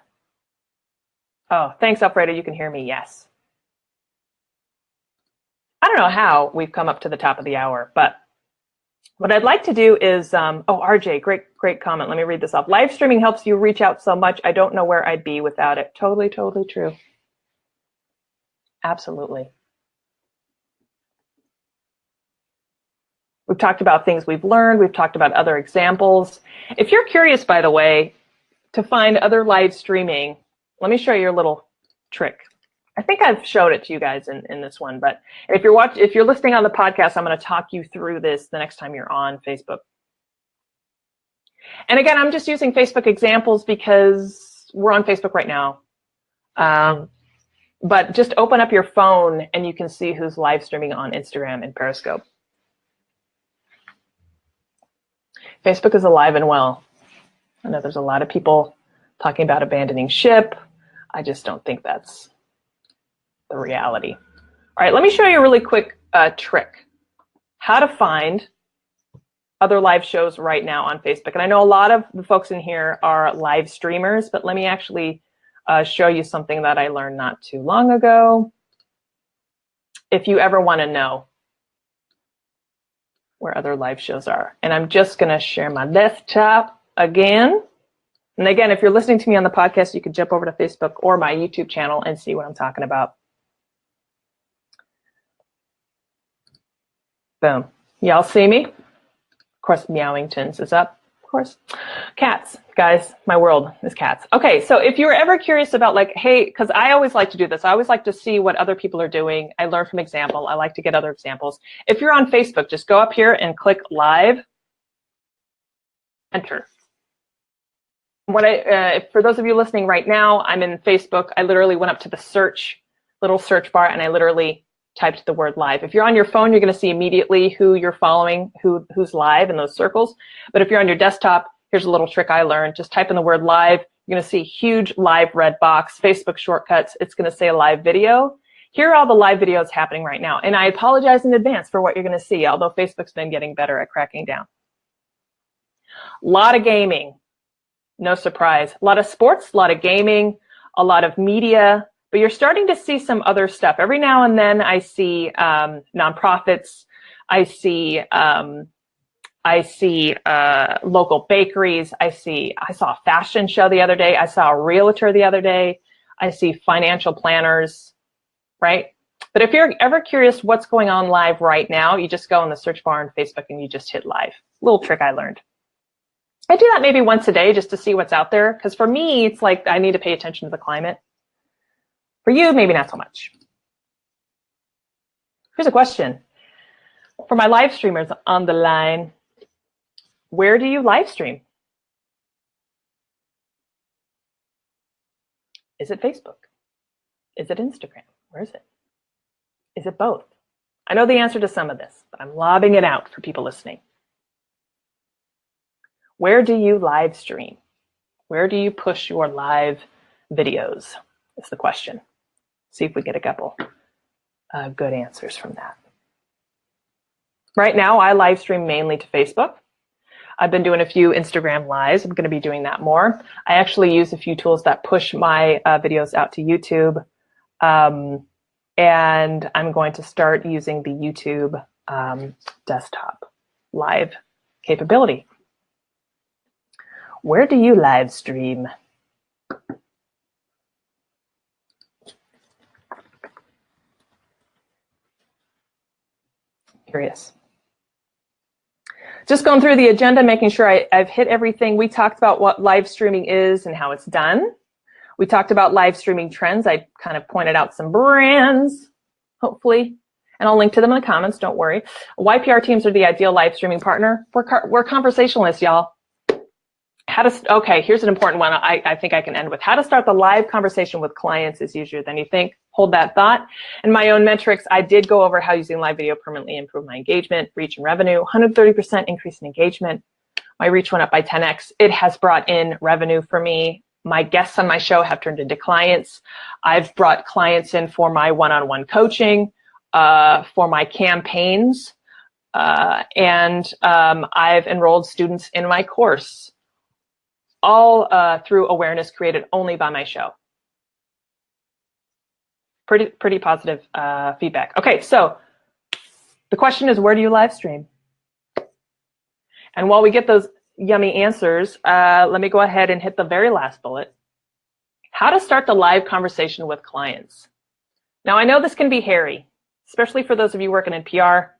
S1: Oh, thanks, Alfredo. You can hear me. Yes. I don't know how we've come up to the top of the hour, but what I'd like to do is, RJ, great comment. Let me read this off. Live streaming helps you reach out so much. I don't know where I'd be without it. Totally, totally true. Absolutely. We've talked about things we've learned. We've talked about other examples. If you're curious, by the way, to find other live streaming, let me show you a little trick. I think I've showed it to you guys in this one, but if you're listening on the podcast, I'm going to talk you through this the next time you're on Facebook. And again, I'm just using Facebook examples because we're on Facebook right now. But just open up your phone and you can see who's live streaming on Instagram and Periscope. Facebook is alive and well. I know there's a lot of people talking about abandoning ship. I just don't think that's the reality. All right, let me show you a really quick trick. How to find other live shows right now on Facebook. And I know a lot of the folks in here are live streamers, but let me actually show you something that I learned not too long ago. If you ever want to know where other live shows are. And I'm just going to share my desktop again. And again, if you're listening to me on the podcast, you can jump over to Facebook or my YouTube channel and see what I'm talking about. Boom. Y'all see me? Of course, Meowingtons is up. Of course. Cats, guys, my world is cats. Okay, so if you're ever curious about like, hey, because I always like to do this. I always like to see what other people are doing. I learn from example. I like to get other examples. If you're on Facebook, just go up here and click live, enter. For those of you listening right now, I'm in Facebook. I literally went up to the little search bar, and I literally typed the word live. If you're on your phone, you're going to see immediately who you're following, who's live in those circles. But if you're on your desktop, here's a little trick I learned. Just type in the word live. You're going to see huge live red box, Facebook shortcuts. It's going to say live video. Here are all the live videos happening right now. And I apologize in advance for what you're going to see, although Facebook's been getting better at cracking down. A lot of gaming. No surprise. A lot of sports, a lot of gaming, a lot of media, but you're starting to see some other stuff. Every now and then I see nonprofits. I see local bakeries. I saw a fashion show the other day. I saw a realtor the other day. I see financial planners, right? But if you're ever curious what's going on live right now, you just go in the search bar on Facebook and you just hit live. Little trick I learned. I do that maybe once a day just to see what's out there. Because for me, it's like I need to pay attention to the climate. For you, maybe not so much. Here's a question. For my live streamers on the line, where do you live stream? Is it Facebook? Is it Instagram? Where is it? Is it both? I know the answer to some of this, but I'm lobbing it out for people listening. Where do you live stream? Where do you push your live videos? Is the question. See if we get a couple good answers from that. Right now, I live stream mainly to Facebook. I've been doing a few Instagram lives. I'm going to be doing that more. I actually use a few tools that push my videos out to YouTube. And I'm going to start using the YouTube desktop live capability. Where do you live stream? Curious. Just going through the agenda, making sure I've hit everything. We talked about what live streaming is and how it's done. We talked about live streaming trends. I kind of pointed out some brands, hopefully, and I'll link to them in the comments, don't worry. YPR teams are the ideal live streaming partner. We're conversationalists, y'all. Okay, here's an important one I think I can end with. How to start the live conversation with clients is easier than you think. Hold that thought. In my own metrics, I did go over how using live video permanently improved my engagement, reach, and revenue. 130% increase in engagement. My reach went up by 10x. It has brought in revenue for me. My guests on my show have turned into clients. I've brought clients in for my one-on-one coaching, for my campaigns, and I've enrolled students in my course, all through awareness created only by my show. Pretty positive feedback. Okay, so the question is, where do you live stream? And while we get those yummy answers, let me go ahead and hit the very last bullet. How to start the live conversation with clients. Now, I know this can be hairy, especially for those of you working in PR.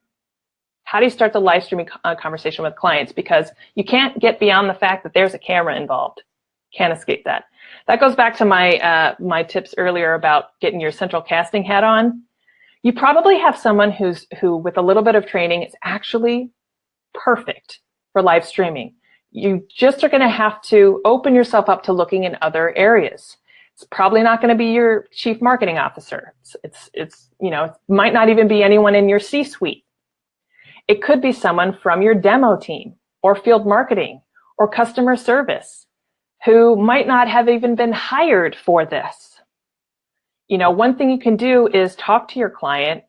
S1: How do you start the live streaming conversation with clients? Because you can't get beyond the fact that there's a camera involved. Can't escape that. That goes back to my my tips earlier about getting your central casting hat on. You probably have someone who with a little bit of training is actually perfect for live streaming. You just are going to have to open yourself up to looking in other areas. It's probably not going to be your chief marketing officer. It's you know, it might not even be anyone in your C-suite. It could be someone from your demo team or field marketing or customer service who might not have even been hired for this. You know, one thing you can do is talk to your client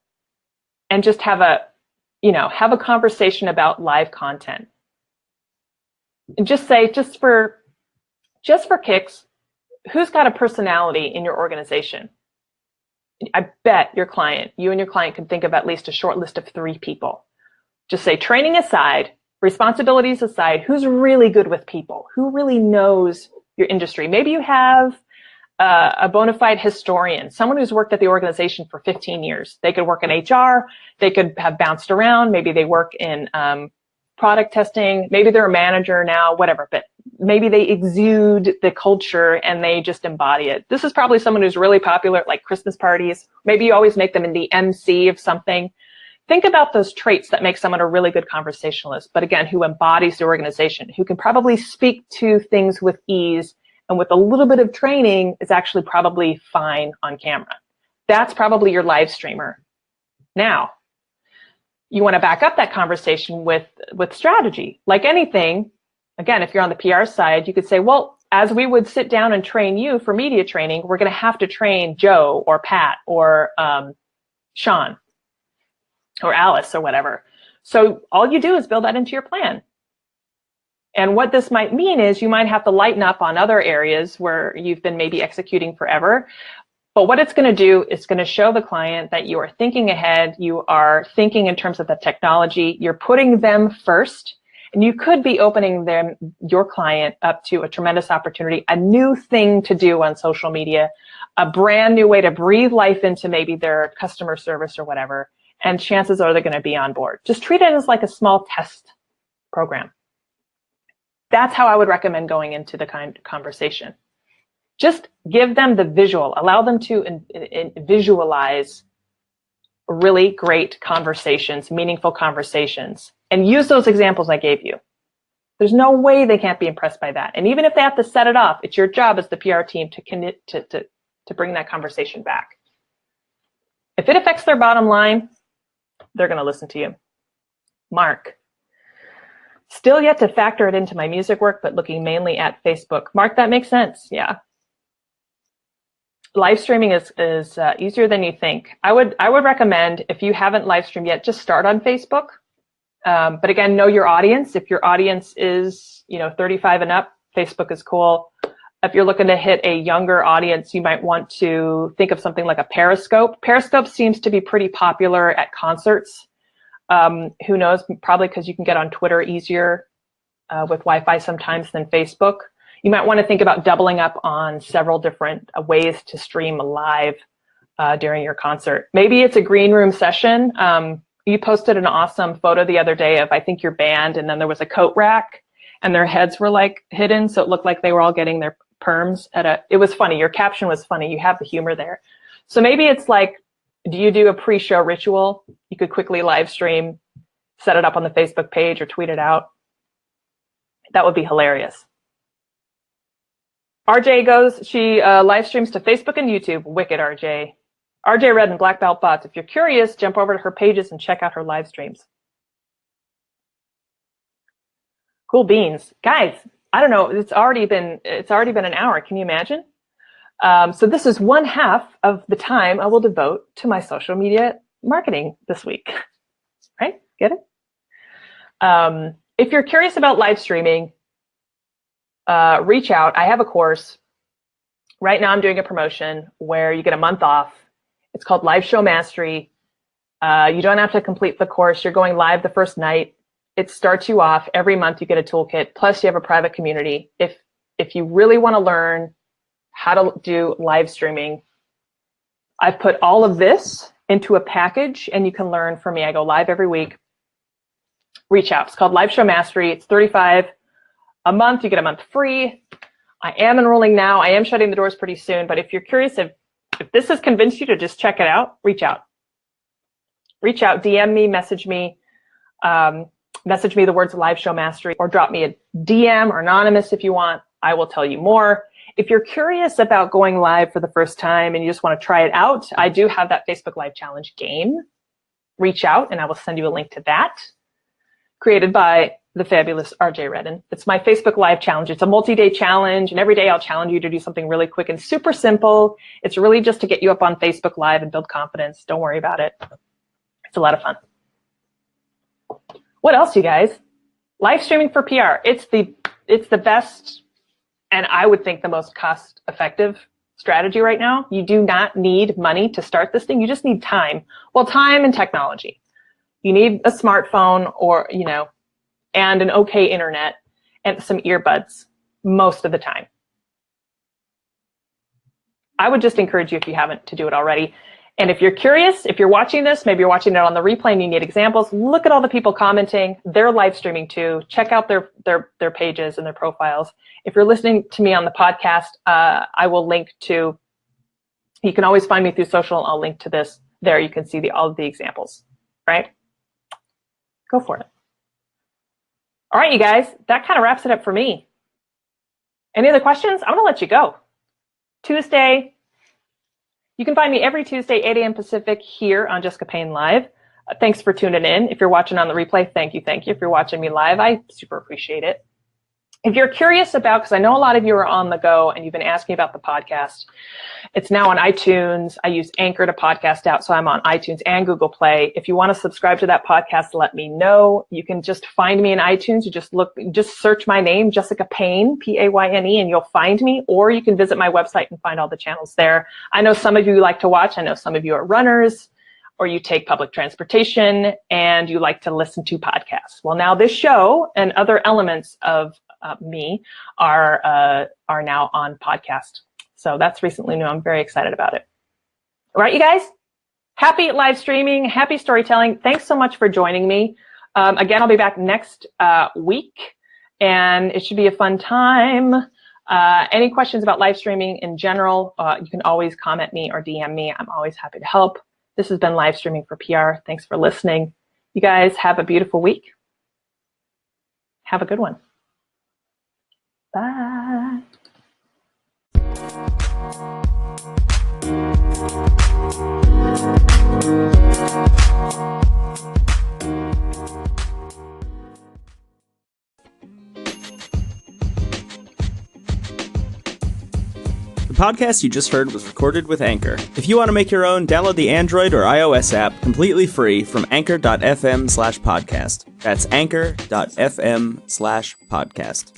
S1: and just have a conversation about live content. And just say, just for kicks, who's got a personality in your organization? I bet you and your client can think of at least a short list of 3 people. Just say, training aside, responsibilities aside, who's really good with people? Who really knows your industry? Maybe you have a bona fide historian, someone who's worked at the organization for 15 years. They could work in HR. They could have bounced around. Maybe they work in product testing. Maybe they're a manager now, whatever. But maybe they exude the culture and they just embody it. This is probably someone who's really popular at like Christmas parties. Maybe you always make them in the MC of something. Think about those traits that make someone a really good conversationalist, but again, who embodies the organization, who can probably speak to things with ease, and with a little bit of training is actually probably fine on camera. That's probably your live streamer. Now, you want to back up that conversation with strategy. Like anything, again, if you're on the PR side, you could say, well, as we would sit down and train you for media training, we're going to have to train Joe or Pat or Sean or Alice or whatever. So all you do is build that into your plan. And what this might mean is you might have to lighten up on other areas where you've been maybe executing forever. But what it's going to do is going to show the client that you are thinking ahead. You are thinking in terms of the technology. You're putting them first. And you could be opening your client up to a tremendous opportunity, a new thing to do on social media, a brand new way to breathe life into maybe their customer service or whatever. And chances are they're going to be on board. Just treat it as like a small test program. That's how I would recommend going into the conversation. Just give them the visual. Allow them to visualize really great conversations, meaningful conversations, and use those examples I gave you. There's no way they can't be impressed by that. And even if they have to set it off, it's your job as the PR team to commit to bring that conversation back. If it affects their bottom line, they're going to listen to you. Mark. Still yet to factor it into my music work, but looking mainly at Facebook. Mark, that makes sense. Yeah. Live streaming is easier than you think. I would recommend, if you haven't live streamed yet, just start on Facebook. But again, know your audience. If your audience is 35 and up, Facebook is cool. If you're looking to hit a younger audience, you might want to think of something like a Periscope. Periscope seems to be pretty popular at concerts. Who knows, probably because you can get on Twitter easier with Wi-Fi sometimes than Facebook. You might want to think about doubling up on several different ways to stream live during your concert. Maybe it's a green room session. You posted an awesome photo the other day of, I think, your band, and then there was a coat rack and their heads were like hidden, so it looked like they were all getting their perms it was funny. Your caption was funny. You have the humor there. So maybe it's like, do you do a pre-show ritual? You could quickly live stream, set it up on the Facebook page or tweet it out. That would be hilarious. RJ goes, she live streams to Facebook and YouTube. Wicked, RJ. RJ Red and Black Belt Bots. If you're curious, jump over to her pages and check out her live streams. Cool beans. Guys, I don't know, it's already been an hour. Can you imagine? So this is one half of the time I will devote to my social media marketing this week. Right? Get it? If you're curious about live streaming, reach out. I have a course. Right now I'm doing a promotion where you get a month off. It's called Live Show Mastery. You don't have to complete the course. You're going live the first night. It starts you off. Every month you get a toolkit. Plus you have a private community. If you really want to learn how to do live streaming, I've put all of this into a package, and you can learn from me. I go live every week. Reach out. It's called Live Show Mastery. It's $35 a month. You get a month free. I am enrolling now. I am shutting the doors pretty soon. But if you're curious, if this has convinced you to just check it out, reach out. Reach out, DM me, message me the words Live Show Mastery, or drop me a DM or anonymous if you want. I will tell you more. If you're curious about going live for the first time and you just want to try it out, I do have that Facebook Live Challenge game. Reach out and I will send you a link to that. Created by the fabulous RJ Redden. It's my Facebook Live Challenge. It's a multi-day challenge, and every day I'll challenge you to do something really quick and super simple. It's really just to get you up on Facebook Live and build confidence. Don't worry about it. It's a lot of fun. What else, you guys? Live streaming for PR. It's the best, and I would think the most cost-effective strategy right now. You do not need money to start this thing. You just need time. Well, time and technology. You need a smartphone or, and an okay internet and some earbuds most of the time. I would just encourage you, if you haven't, to do it already. And if you're curious, if you're watching this, maybe you're watching it on the replay and you need examples, look at all the people commenting. They're live streaming too. Check out their pages and their profiles. If you're listening to me on the podcast, I will link to, you can always find me through social. I'll link to this there. You can see all of the examples, right? Go for it. All right, you guys, that kind of wraps it up for me. Any other questions? I'm going to let you go. Tuesday. You can find me every Tuesday, 8 a.m. Pacific here on Jessica Payne Live. Thanks for tuning in. If you're watching on the replay, thank you. If you're watching me live, I super appreciate it. If you're curious about, because I know a lot of you are on the go and you've been asking about the podcast, it's now on iTunes. I use Anchor to podcast out, so I'm on iTunes and Google Play. If you want to subscribe to that podcast, let me know. You can just find me in iTunes. You just search my name, Jessica Payne, Payne, and you'll find me. Or you can visit my website and find all the channels there. I know some of you like to watch. I know some of you are runners, or you take public transportation and you like to listen to podcasts. Well, now this show and other elements of me are now on podcast. So that's recently new. I'm very excited about it. All right, you guys, happy live streaming, happy storytelling. Thanks so much for joining me. Again, I'll be back next week, and it should be a fun time. Any questions about live streaming in general, you can always comment me or DM me. I'm always happy to help. This has been Live Streaming for PR. Thanks for listening. You guys have a beautiful week. Have a good one. Bye.
S2: The podcast you just heard was recorded with Anchor. If you want to make your own, download the Android or iOS app completely free from anchor.fm/podcast. That's anchor.fm/podcast.